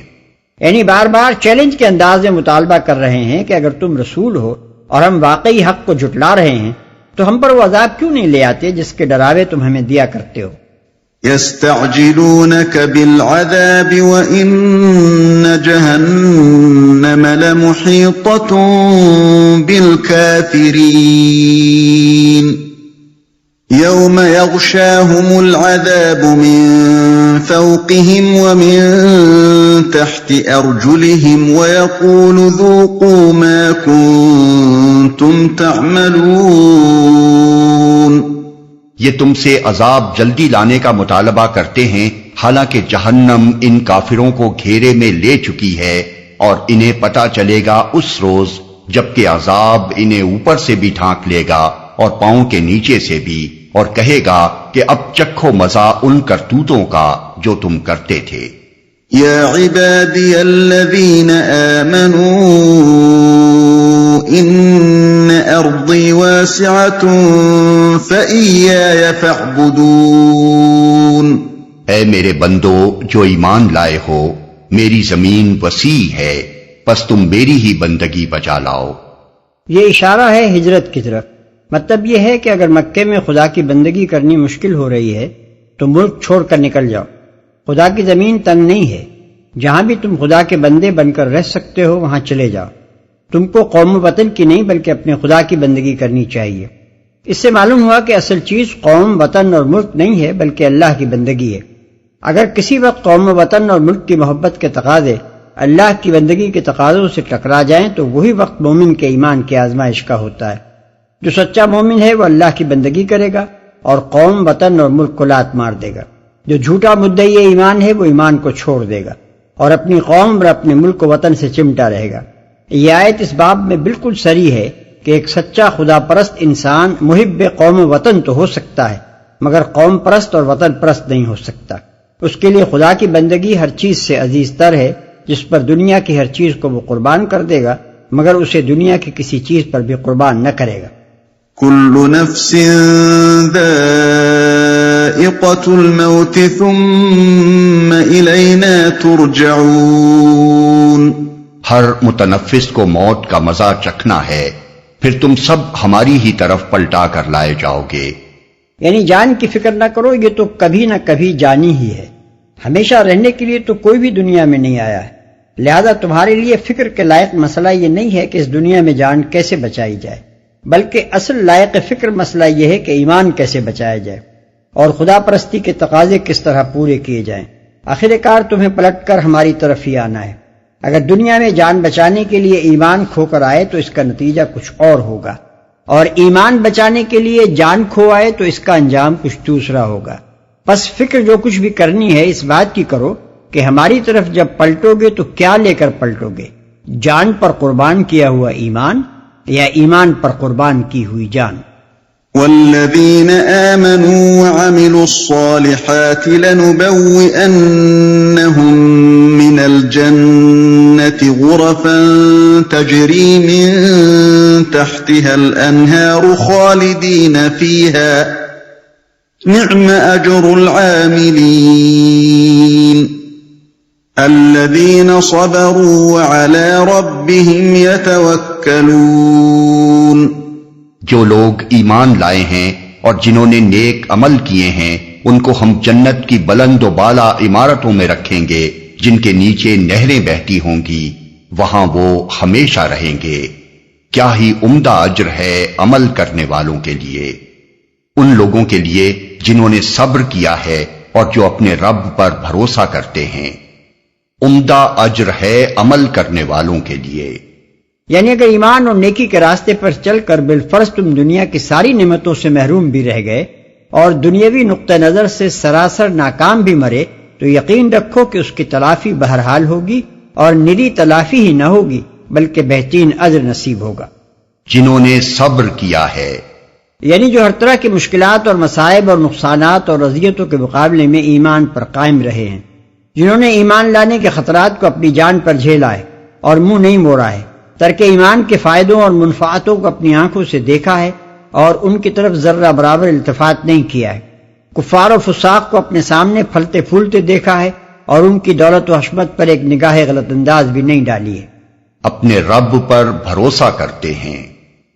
یعنی بار بار چیلنج کے انداز میں مطالبہ کر رہے ہیں کہ اگر تم رسول ہو اور ہم واقعی حق کو جھٹلا رہے ہیں تو ہم پر وہ عذاب کیوں نہیں لے آتے جس کے ڈراوے تم ہمیں دیا کرتے ہو۔ يَسْتَعْجِلُونَكَ بِالْعَذَابِ وَإِنَّ جَهَنَّمَ لَمُحِيطَةٌ بِالْكَافِرِينَ۔ يوم يغشاهم العذاب من فوقهم ومن تحت أرجلهم ويقول ذوقوا ما كنتم تعملون. یہ تم سے عذاب جلدی لانے کا مطالبہ کرتے ہیں، حالانکہ جہنم ان کافروں کو گھیرے میں لے چکی ہے، اور انہیں پتہ چلے گا اس روز جبکہ عذاب انہیں اوپر سے بھی ڈھانک لے گا اور پاؤں کے نیچے سے بھی، اور کہے گا کہ اب چکھو مزہ ان کرتوتوں کا جو تم کرتے تھے. يا عبادي الذين آمنوا إن أرضي واسعة فإياي فاعبدون. اے میرے بندو جو ایمان لائے ہو، میری زمین وسیع ہے، پس تم میری ہی بندگی بجا لاؤ. یہ اشارہ ہے ہجرت کی طرف. مطلب یہ ہے کہ اگر مکے میں خدا کی بندگی کرنی مشکل ہو رہی ہے تو ملک چھوڑ کر نکل جاؤ. خدا کی زمین تنگ نہیں ہے، جہاں بھی تم خدا کے بندے بن کر رہ سکتے ہو وہاں چلے جاؤ. تم کو قوم و وطن کی نہیں بلکہ اپنے خدا کی بندگی کرنی چاہیے. اس سے معلوم ہوا کہ اصل چیز قوم، وطن اور ملک نہیں ہے بلکہ اللہ کی بندگی ہے. اگر کسی وقت قوم و وطن اور ملک کی محبت کے تقاضے اللہ کی بندگی کے تقاضوں سے ٹکرا جائیں تو وہی وقت مومن کے ایمان کی آزمائش کا ہوتا ہے. جو سچا مومن ہے وہ اللہ کی بندگی کرے گا اور قوم، وطن اور ملک کو لات مار دے گا. جو جھوٹا مدعی ایمان ہے وہ ایمان کو چھوڑ دے گا اور اپنی قوم اور اپنے ملک و وطن سے چمٹا رہے گا. یہ آیت اس باب میں بالکل صریح ہے کہ ایک سچا خدا پرست انسان محب قوم و وطن تو ہو سکتا ہے مگر قوم پرست اور وطن پرست نہیں ہو سکتا. اس کے لیے خدا کی بندگی ہر چیز سے عزیز تر ہے، جس پر دنیا کی ہر چیز کو وہ قربان کر دے گا مگر اسے دنیا کی کسی چیز پر بھی قربان نہ کرے گا. كل نفس ذائقة الموت ثم إلينا ترجعون. ہر متنفس کو موت کا مزہ چکھنا ہے، پھر تم سب ہماری ہی طرف پلٹا کر لائے جاؤ گے. یعنی جان کی فکر نہ کرو، یہ تو کبھی نہ کبھی جانی ہی ہے. ہمیشہ رہنے کے لیے تو کوئی بھی دنیا میں نہیں آیا ہے، لہذا تمہارے لیے فکر کے لائق مسئلہ یہ نہیں ہے کہ اس دنیا میں جان کیسے بچائی جائے، بلکہ اصل لائق فکر مسئلہ یہ ہے کہ ایمان کیسے بچایا جائے اور خدا پرستی کے تقاضے کس طرح پورے کیے جائیں. آخر کار تمہیں پلٹ کر ہماری طرف ہی آنا ہے. اگر دنیا میں جان بچانے کے لیے ایمان کھو کر آئے تو اس کا نتیجہ کچھ اور ہوگا، اور ایمان بچانے کے لیے جان کھو آئے تو اس کا انجام کچھ دوسرا ہوگا. پس فکر جو کچھ بھی کرنی ہے اس بات کی کرو کہ ہماری طرف جب پلٹو گے تو کیا لے کر پلٹو گے، جان پر قربان کیا ہوا ایمان یا ایمان پر قربان کی ہوئی جان. والذین آمنوا وعملوا الصالحات لنبوئنهم من الجنة غرفا تجری من تحتها الانہار خالدین فیہا نعم اجر العاملین الذین صبروا وعلى ربهم يتوکلون. جو لوگ ایمان لائے ہیں اور جنہوں نے نیک عمل کیے ہیں ان کو ہم جنت کی بلند و بالا عمارتوں میں رکھیں گے جن کے نیچے نہریں بہتی ہوں گی، وہاں وہ ہمیشہ رہیں گے. کیا ہی عمدہ اجر ہے عمل کرنے والوں کے لیے، ان لوگوں کے لیے جنہوں نے صبر کیا ہے اور جو اپنے رب پر بھروسہ کرتے ہیں. عمدہ اجر ہے عمل کرنے والوں کے لیے. یعنی اگر ایمان اور نیکی کے راستے پر چل کر بالفرض تم دنیا کی ساری نعمتوں سے محروم بھی رہ گئے اور دنیاوی نقطہ نظر سے سراسر ناکام بھی مرے تو یقین رکھو کہ اس کی تلافی بہرحال ہوگی، اور نری تلافی ہی نہ ہوگی بلکہ بہترین اجر نصیب ہوگا. جنہوں نے صبر کیا ہے یعنی جو ہر طرح کی مشکلات اور مصائب اور نقصانات اور اذیتوں کے مقابلے میں ایمان پر قائم رہے ہیں، جنہوں نے ایمان لانے کے خطرات کو اپنی جان پر جھیلا ہے اور منہ نہیں موڑا ہے، ترک ایمان کے فائدوں اور منفعتوں کو اپنی آنکھوں سے دیکھا ہے اور ان کی طرف ذرہ برابر التفات نہیں کیا ہے، کفار و فساق کو اپنے سامنے پھلتے پھولتے دیکھا ہے اور ان کی دولت و حشمت پر ایک نگاہ غلط انداز بھی نہیں ڈالی ہے. اپنے رب پر بھروسہ کرتے ہیں،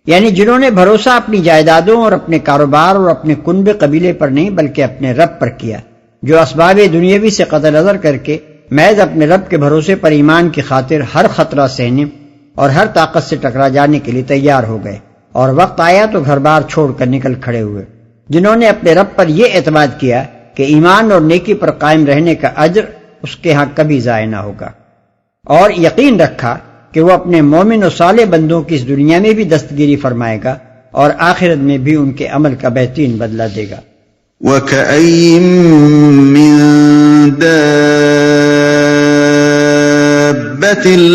یعنی جنہوں نے بھروسہ اپنی جائیدادوں اور اپنے کاروبار اور اپنے کنبے قبیلے پر نہیں بلکہ اپنے رب پر کیا، جو اسباب دنیاوی سے قطع نظر کر کے محض اپنے رب کے بھروسے پر ایمان کی خاطر ہر خطرہ سہنے اور ہر طاقت سے ٹکرا جانے کے لیے تیار ہو گئے، اور وقت آیا تو گھر بار چھوڑ کر نکل کھڑے ہوئے. جنہوں نے اپنے رب پر یہ اعتماد کیا کہ ایمان اور نیکی پر قائم رہنے کا اجر اس کے ہاں کبھی ضائع نہ ہوگا، اور یقین رکھا کہ وہ اپنے مومن و صالح بندوں کی اس دنیا میں بھی دستگیری فرمائے گا اور آخرت میں بھی ان کے عمل کا بہترین بدلہ دے گا۔ وَكَأَيٍّ مِّن دَابَّةٍ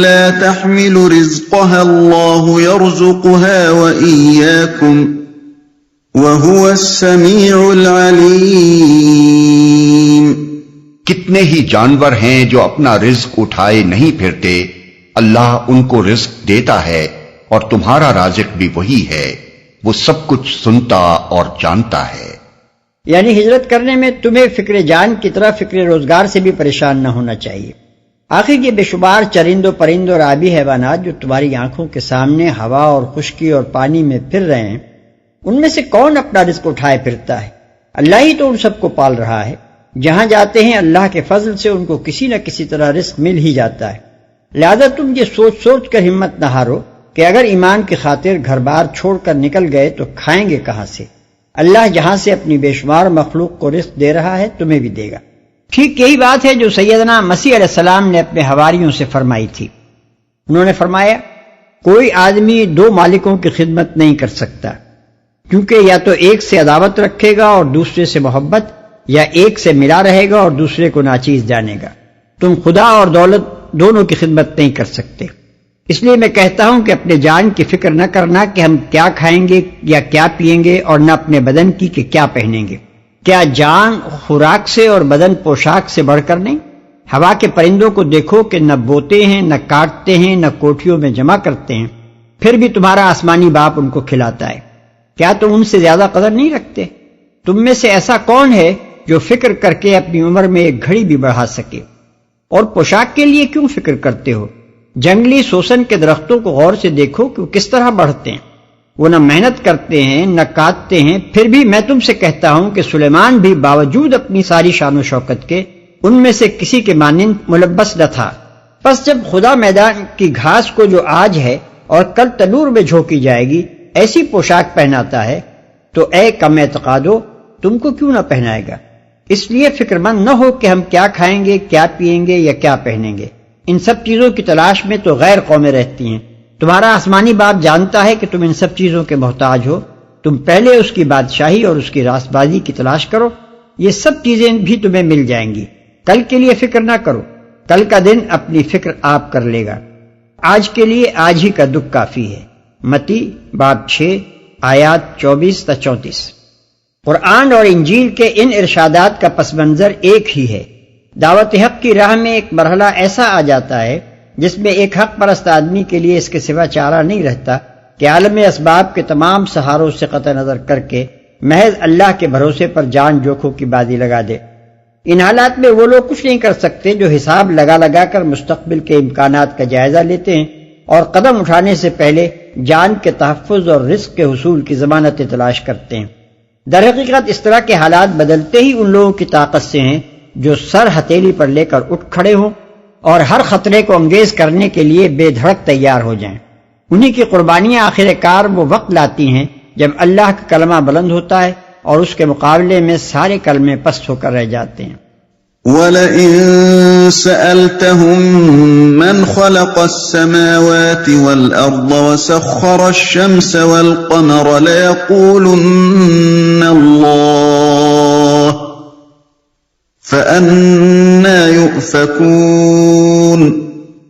لَّا تَحْمِلُ رِزْقَهَا اللَّهُ يَرْزُقُهَا وَإِيَّاكُمْ وَهُوَ السَّمِيعُ الْعَلِيمُ۔ کتنے ہی جانور ہیں جو اپنا رزق اٹھائے نہیں پھرتے، اللہ ان کو رزق دیتا ہے اور تمہارا رازق بھی وہی ہے، وہ سب کچھ سنتا اور جانتا ہے۔ یعنی ہجرت کرنے میں تمہیں فکر جان کی طرح فکر روزگار سے بھی پریشان نہ ہونا چاہیے۔ آخر یہ بے شمار چرندوں پرندوں اور آبی حیوانات جو تمہاری آنکھوں کے سامنے ہوا اور خشکی اور پانی میں پھر رہے ہیں، ان میں سے کون اپنا رزق اٹھائے پھرتا ہے؟ اللہ ہی تو ان سب کو پال رہا ہے۔ جہاں جاتے ہیں اللہ کے فضل سے ان کو کسی نہ کسی طرح رزق مل ہی جاتا ہے۔ لہذا تم یہ سوچ سوچ کر ہمت نہ ہارو کہ اگر ایمان کی خاطر گھر بار چھوڑ کر نکل گئے تو کھائیں گے کہاں سے؟ اللہ جہاں سے اپنی بے شمار مخلوق کو رزق دے رہا ہے تمہیں بھی دے گا۔ ٹھیک یہی بات ہے جو سیدنا مسیح علیہ السلام نے اپنے حواریوں سے فرمائی تھی۔ انہوں نے فرمایا، کوئی آدمی دو مالکوں کی خدمت نہیں کر سکتا، کیونکہ یا تو ایک سے عداوت رکھے گا اور دوسرے سے محبت، یا ایک سے ملا رہے گا اور دوسرے کو ناچیز جانے گا۔ تم خدا اور دولت دونوں کی خدمت نہیں کر سکتے۔ اس لیے میں کہتا ہوں کہ اپنے جان کی فکر نہ کرنا کہ ہم کیا کھائیں گے یا کیا پیئیں گے، اور نہ اپنے بدن کی کہ کیا پہنیں گے۔ کیا جان خوراک سے اور بدن پوشاک سے بڑھ کر نہیں؟ ہوا کے پرندوں کو دیکھو کہ نہ بوتے ہیں، نہ کاٹتے ہیں، نہ کوٹھیوں میں جمع کرتے ہیں، پھر بھی تمہارا آسمانی باپ ان کو کھلاتا ہے۔ کیا تم ان سے زیادہ قدر نہیں رکھتے؟ تم میں سے ایسا کون ہے جو فکر کر کے اپنی عمر میں ایک گھڑی بھی بڑھا سکے؟ اور پوشاک کے لیے کیوں فکر کرتے ہو؟ جنگلی سوسن کے درختوں کو غور سے دیکھو کہ وہ کس طرح بڑھتے ہیں۔ وہ نہ محنت کرتے ہیں نہ کاٹتے ہیں، پھر بھی میں تم سے کہتا ہوں کہ سلیمان بھی باوجود اپنی ساری شان و شوکت کے ان میں سے کسی کے مانند ملبس نہ تھا۔ پس جب خدا میدان کی گھاس کو جو آج ہے اور کل تنور میں جھونکی جائے گی ایسی پوشاک پہناتا ہے، تو اے کم اعتقادو، تم کو کیوں نہ پہنائے گا؟ اس لیے فکر مند نہ ہو کہ ہم کیا کھائیں گے، کیا پیئیں گے یا کیا پہنیں گے۔ ان سب چیزوں کی تلاش میں تو غیر قومیں رہتی ہیں۔ تمہارا آسمانی باپ جانتا ہے کہ تم ان سب چیزوں کے محتاج ہو۔ تم پہلے اس کی بادشاہی اور اس کی راست بازی کی تلاش کرو، یہ سب چیزیں بھی تمہیں مل جائیں گی۔ کل کے لیے فکر نہ کرو، کل کا دن اپنی فکر آپ کر لے گا۔ آج کے لیے آج ہی کا دکھ کافی ہے۔ متی باب 6 آیات 24-34۔ قرآن اور انجیل کے ان ارشادات کا پس منظر ایک ہی ہے۔ دعوت حق کی راہ میں ایک مرحلہ ایسا آ جاتا ہے جس میں ایک حق پرست آدمی کے لیے اس کے سوا چارہ نہیں رہتا کہ عالم اسباب کے تمام سہاروں سے قطع نظر کر کے محض اللہ کے بھروسے پر جان جوکھوں کی بازی لگا دے۔ ان حالات میں وہ لوگ کچھ نہیں کر سکتے جو حساب لگا لگا کر مستقبل کے امکانات کا جائزہ لیتے ہیں اور قدم اٹھانے سے پہلے جان کے تحفظ اور رزق کے حصول کی ضمانتیں تلاش کرتے ہیں۔ در حقیقت اس طرح کے حالات بدلتے ہی ان لوگوں کی طاقت سے ہیں جو سر ہتھیلی پر لے کر اٹھ کھڑے ہوں اور ہر خطرے کو انگیز کرنے کے لیے بے دھڑک تیار ہو جائیں۔ انہی کی قربانیاں آخر کار وہ وقت لاتی ہیں جب اللہ کا کلمہ بلند ہوتا ہے اور اس کے مقابلے میں سارے کلمے پست ہو کر رہ جاتے ہیں۔ وَلَئِن سَأَلْتَهُم مَّنْ خَلَقَ السَّمَاوَاتِ وَالْأَرْضَ وَسَخَّرَ الشَّمْسَ وَالْقَمَرَ لَيَقُولُنَّ اللَّهُ فَأَنَّىٰ يُؤْفَكُونَ۔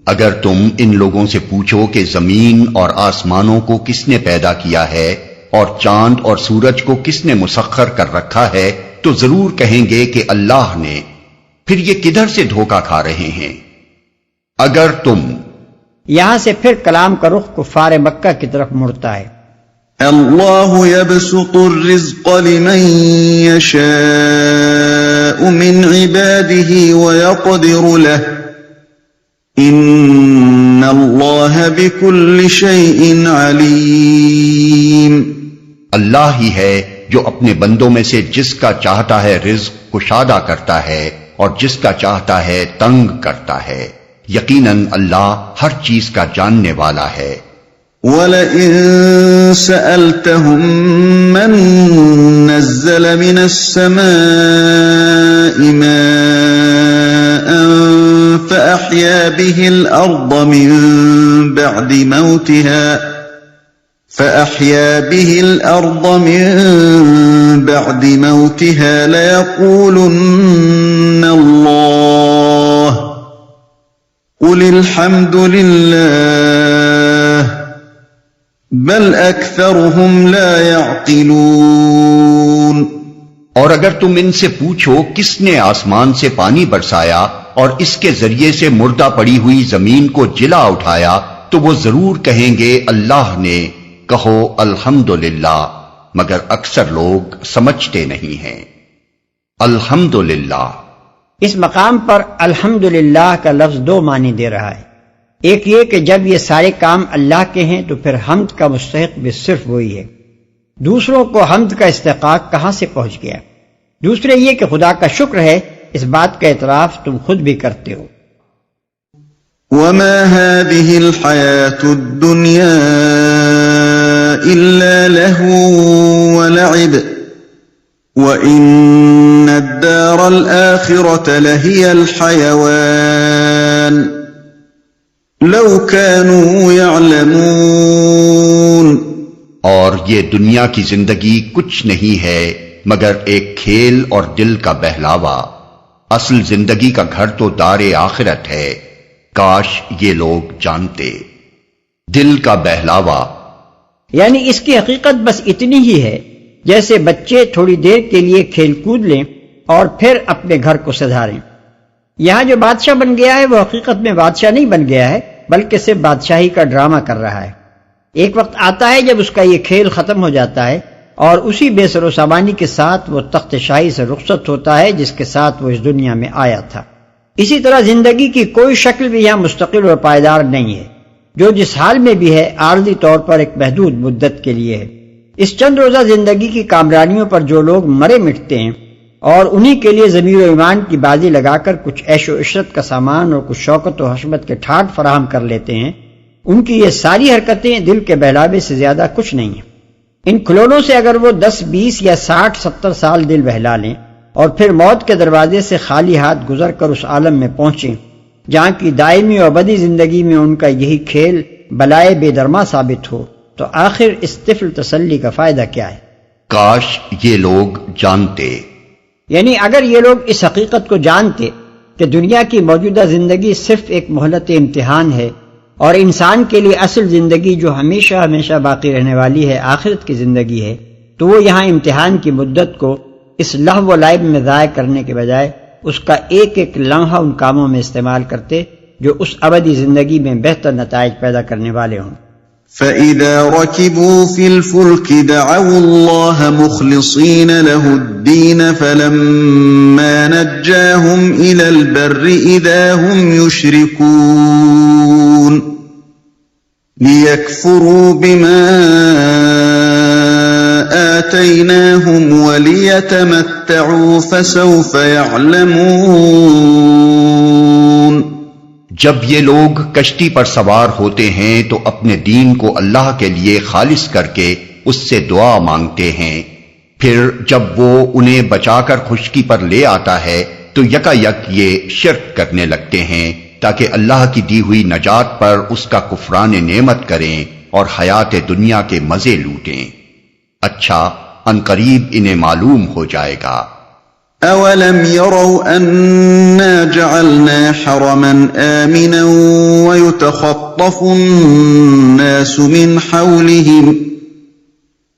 اگر تم ان لوگوں سے پوچھو کہ زمین اور آسمانوں کو کس نے پیدا کیا ہے اور چاند اور سورج کو کس نے مسخر کر رکھا ہے تو ضرور کہیں گے کہ اللہ نے، پھر یہ کدھر سے دھوکہ کھا رہے ہیں؟ اگر تم، یہاں سے پھر کلام کا رخ کفار مکہ کی طرف مڑتا ہے۔ اللہ يبسط الرزق لمن يشاء من عباده ويقدر له ان اللہ بكل شيء علیم۔ اللہ ہی ہے جو اپنے بندوں میں سے جس کا چاہتا ہے رزق کشادہ کرتا ہے اور جس کا چاہتا ہے تنگ کرتا ہے۔ یقیناً اللہ ہر چیز کا جاننے والا ہے۔ وَلَئِن سَأَلْتَهُم مَّن نزل من السماء ماء فأحيا به الأرض من بعد موتها ليقولن الله قل الحمد لله بل أكثرهم لا يعقلون۔ اور اگر تم ان سے پوچھو کس نے آسمان سے پانی برسایا اور اس کے ذریعے سے مردہ پڑی ہوئی زمین کو جلا اٹھایا تو وہ ضرور کہیں گے اللہ نے، کہو الحمدللہ، مگر اکثر لوگ سمجھتے نہیں ہیں۔ الحمدللہ، اس مقام پر الحمدللہ کا لفظ دو معنی دے رہا ہے۔ ایک یہ کہ جب یہ سارے کام اللہ کے ہیں تو پھر حمد کا مستحق بھی صرف وہی ہے، دوسروں کو حمد کا استحقاق کہاں سے پہنچ گیا؟ دوسرے یہ کہ خدا کا شکر ہے، اس بات کا اعتراف تم خود بھی کرتے ہو۔ وما هذه الحياة الدنيا إلا لهو ولعب وإن الدار الآخرة لهي الحيوان لو كانوا يعلمون۔ اور یہ دنیا کی زندگی کچھ نہیں ہے مگر ایک کھیل اور دل کا بہلاوا، اصل زندگی کا گھر تو دار آخرت ہے، کاش یہ لوگ جانتے۔ دل کا بہلاوا یعنی اس کی حقیقت بس اتنی ہی ہے جیسے بچے تھوڑی دیر کے لیے کھیل کود لیں اور پھر اپنے گھر کو سدھاریں۔ یہاں جو بادشاہ بن گیا ہے وہ حقیقت میں بادشاہ نہیں بن گیا ہے بلکہ صرف بادشاہی کا ڈرامہ کر رہا ہے۔ ایک وقت آتا ہے جب اس کا یہ کھیل ختم ہو جاتا ہے اور اسی بے سر و سامانی کے ساتھ وہ تخت شاہی سے رخصت ہوتا ہے جس کے ساتھ وہ اس دنیا میں آیا تھا۔ اسی طرح زندگی کی کوئی شکل بھی یہاں مستقل اور پائیدار نہیں ہے، جو جس حال میں بھی ہے عارضی طور پر ایک محدود مدت کے لیے ہے۔ اس چند روزہ زندگی کی کامرانیوں پر جو لوگ مرے مٹتے ہیں اور انہی کے لیے ضمیر و ایمان کی بازی لگا کر کچھ عیش و عشرت کا سامان اور کچھ شوکت و حشمت کے ٹھاٹ فراہم کر لیتے ہیں، ان کی یہ ساری حرکتیں دل کے بہلاوے سے زیادہ کچھ نہیں ہیں۔ ان کھلونوں سے اگر وہ 10 20 یا 60 70 سال دل بہلا لیں اور پھر موت کے دروازے سے خالی ہاتھ گزر کر اس عالم میں پہنچیں جہاں کی دائمی و ابدی زندگی میں ان کا یہی کھیل بلائے بے درما ثابت ہو، تو آخر اس طفل تسلی کا فائدہ کیا ہے؟ کاش یہ لوگ جانتے۔ یعنی اگر یہ لوگ اس حقیقت کو جانتے کہ دنیا کی موجودہ زندگی صرف ایک مہلت امتحان ہے اور انسان کے لیے اصل زندگی جو ہمیشہ ہمیشہ باقی رہنے والی ہے آخرت کی زندگی ہے، تو وہ یہاں امتحان کی مدت کو اس لہو و لعب میں ضائع کرنے کے بجائے اس کا ایک ایک لمحہ ان کاموں میں استعمال کرتے جو اس ابدی زندگی میں بہتر نتائج پیدا کرنے والے ہوں۔ فَإِذَا رَكِبُوا فِي الْفُلْكِ دَعَوُا اللَّهَ مُخْلِصِينَ لَهُ الدِّينَ فَلَمَّا نَجَّاهُمْ إِلَى الْبَرِّ إِذَا هُمْ يُشْرِكُونَ لِيَكْفُرُوا بِمَا آتَيْنَاهُمْ وَلِيَتَمَتَّعُوا فَسَوْفَ يَعْلَمُونَ۔ جب یہ لوگ کشتی پر سوار ہوتے ہیں تو اپنے دین کو اللہ کے لیے خالص کر کے اس سے دعا مانگتے ہیں، پھر جب وہ انہیں بچا کر خشکی پر لے آتا ہے تو یکا یک یہ شرک کرنے لگتے ہیں تاکہ اللہ کی دی ہوئی نجات پر اس کا کفران نعمت کریں اور حیات دنیا کے مزے لوٹیں۔ اچھا عنقریب انہیں معلوم ہو جائے گا۔ أَوَلَمْ يَرَوْا أَنَّا جَعَلْنَا حَرَمًا آمِنًا وَيُتَخَطَّفُ النَّاسُ مِنْ حَوْلِهِمْ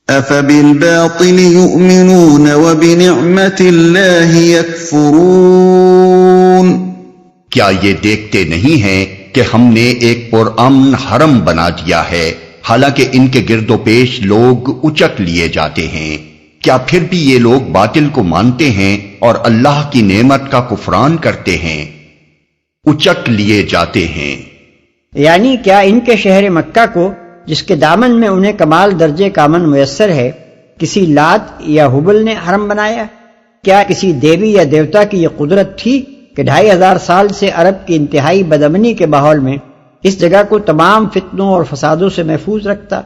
أَفَبِالْبَاطِلِ يُؤْمِنُونَ وَبِنِعْمَةِ اللَّهِ يَكْفُرُونَ۔ کیا یہ دیکھتے نہیں ہیں کہ ہم نے ایک پرامن حرم بنا دیا ہے، حالانکہ ان کے گرد و پیش لوگ اچک لیے جاتے ہیں؟ کیا پھر بھی یہ لوگ باطل کو مانتے ہیں اور اللہ کی نعمت کا کفران کرتے ہیں؟ اچک لیے جاتے ہیں یعنی کیا ان کے شہر مکہ کو جس کے دامن میں انہیں کمال درجے کا امن میسر ہے کسی لات یا حبل نے حرم بنایا؟ کیا کسی دیوی یا دیوتا کی یہ قدرت تھی کہ 2500 سال سے عرب کی انتہائی بدامنی کے ماحول میں اس جگہ کو تمام فتنوں اور فسادوں سے محفوظ رکھتا؟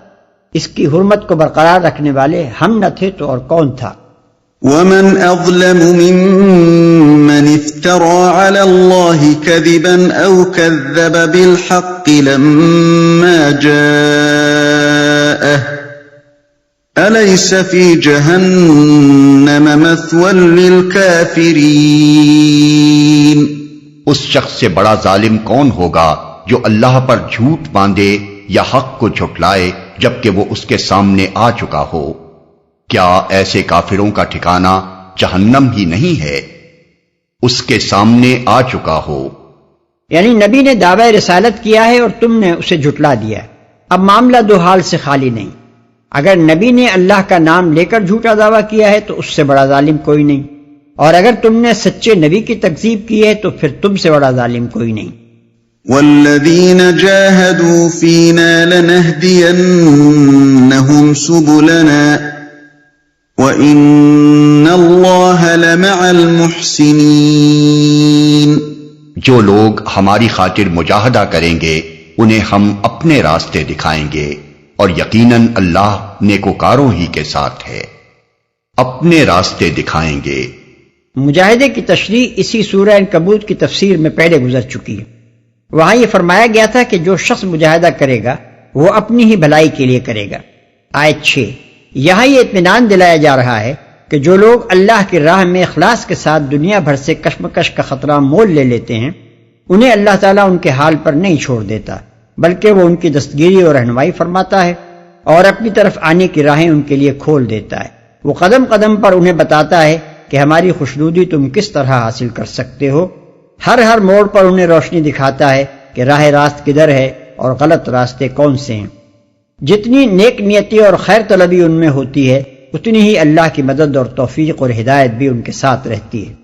اس کی حرمت کو برقرار رکھنے والے ہم نہ تھے تو اور کون تھا؟ ومن أظلم ممن افترى على الله كذبا أو كذب بالحق لما جاءه أليس في جهنم مثوى للكافرين۔ اس شخص سے بڑا ظالم کون ہوگا جو اللہ پر جھوٹ باندھے یا حق کو جھٹلائے جبکہ وہ اس کے سامنے آ چکا ہو۔ کیا ایسے کافروں کا ٹھکانہ جہنم ہی نہیں ہے، اس کے سامنے آ چکا ہو۔ یعنی نبی نے دعوی رسالت کیا ہے اور تم نے اسے جھٹلا دیا۔ اب معاملہ دو حال سے خالی نہیں، اگر نبی نے اللہ کا نام لے کر جھوٹا دعویٰ کیا ہے تو اس سے بڑا ظالم کوئی نہیں، اور اگر تم نے سچے نبی کی تکذیب کی ہے تو پھر تم سے بڑا ظالم کوئی نہیں۔ والذین جاہدوا فینا لنہدینہم سبلنا وَإِنَّ اللَّهَ لَمَعَ الْمُحْسِنِينَ۔ جو لوگ ہماری خاطر مجاہدہ کریں گے انہیں ہم اپنے راستے دکھائیں گے، اور یقیناً اللہ نیکوکاروں ہی کے ساتھ ہے، اپنے راستے دکھائیں گے۔ مجاہدے کی تشریح اسی سورہ عنکبوت کی تفسیر میں پہلے گزر چکی ہے۔ وہاں یہ فرمایا گیا تھا کہ جو شخص مجاہدہ کرے گا وہ اپنی ہی بھلائی کے لیے کرے گا۔ آیت 6 یہاں یہ اطمینان دلایا جا رہا ہے کہ جو لوگ اللہ کی راہ میں اخلاص کے ساتھ دنیا بھر سے کشمکش کا خطرہ مول لے لیتے ہیں، انہیں اللہ تعالیٰ ان کے حال پر نہیں چھوڑ دیتا، بلکہ وہ ان کی دستگیری اور رہنمائی فرماتا ہے اور اپنی طرف آنے کی راہیں ان کے لیے کھول دیتا ہے۔ وہ قدم قدم پر انہیں بتاتا ہے کہ ہماری خوشنودی تم کس طرح حاصل کر سکتے ہو، ہر موڑ پر انہیں روشنی دکھاتا ہے کہ راہ راست کدھر ہے اور غلط راستے کون سے ہیں۔ جتنی نیک نیتی اور خیر طلبی ان میں ہوتی ہے اتنی ہی اللہ کی مدد اور توفیق اور ہدایت بھی ان کے ساتھ رہتی ہے۔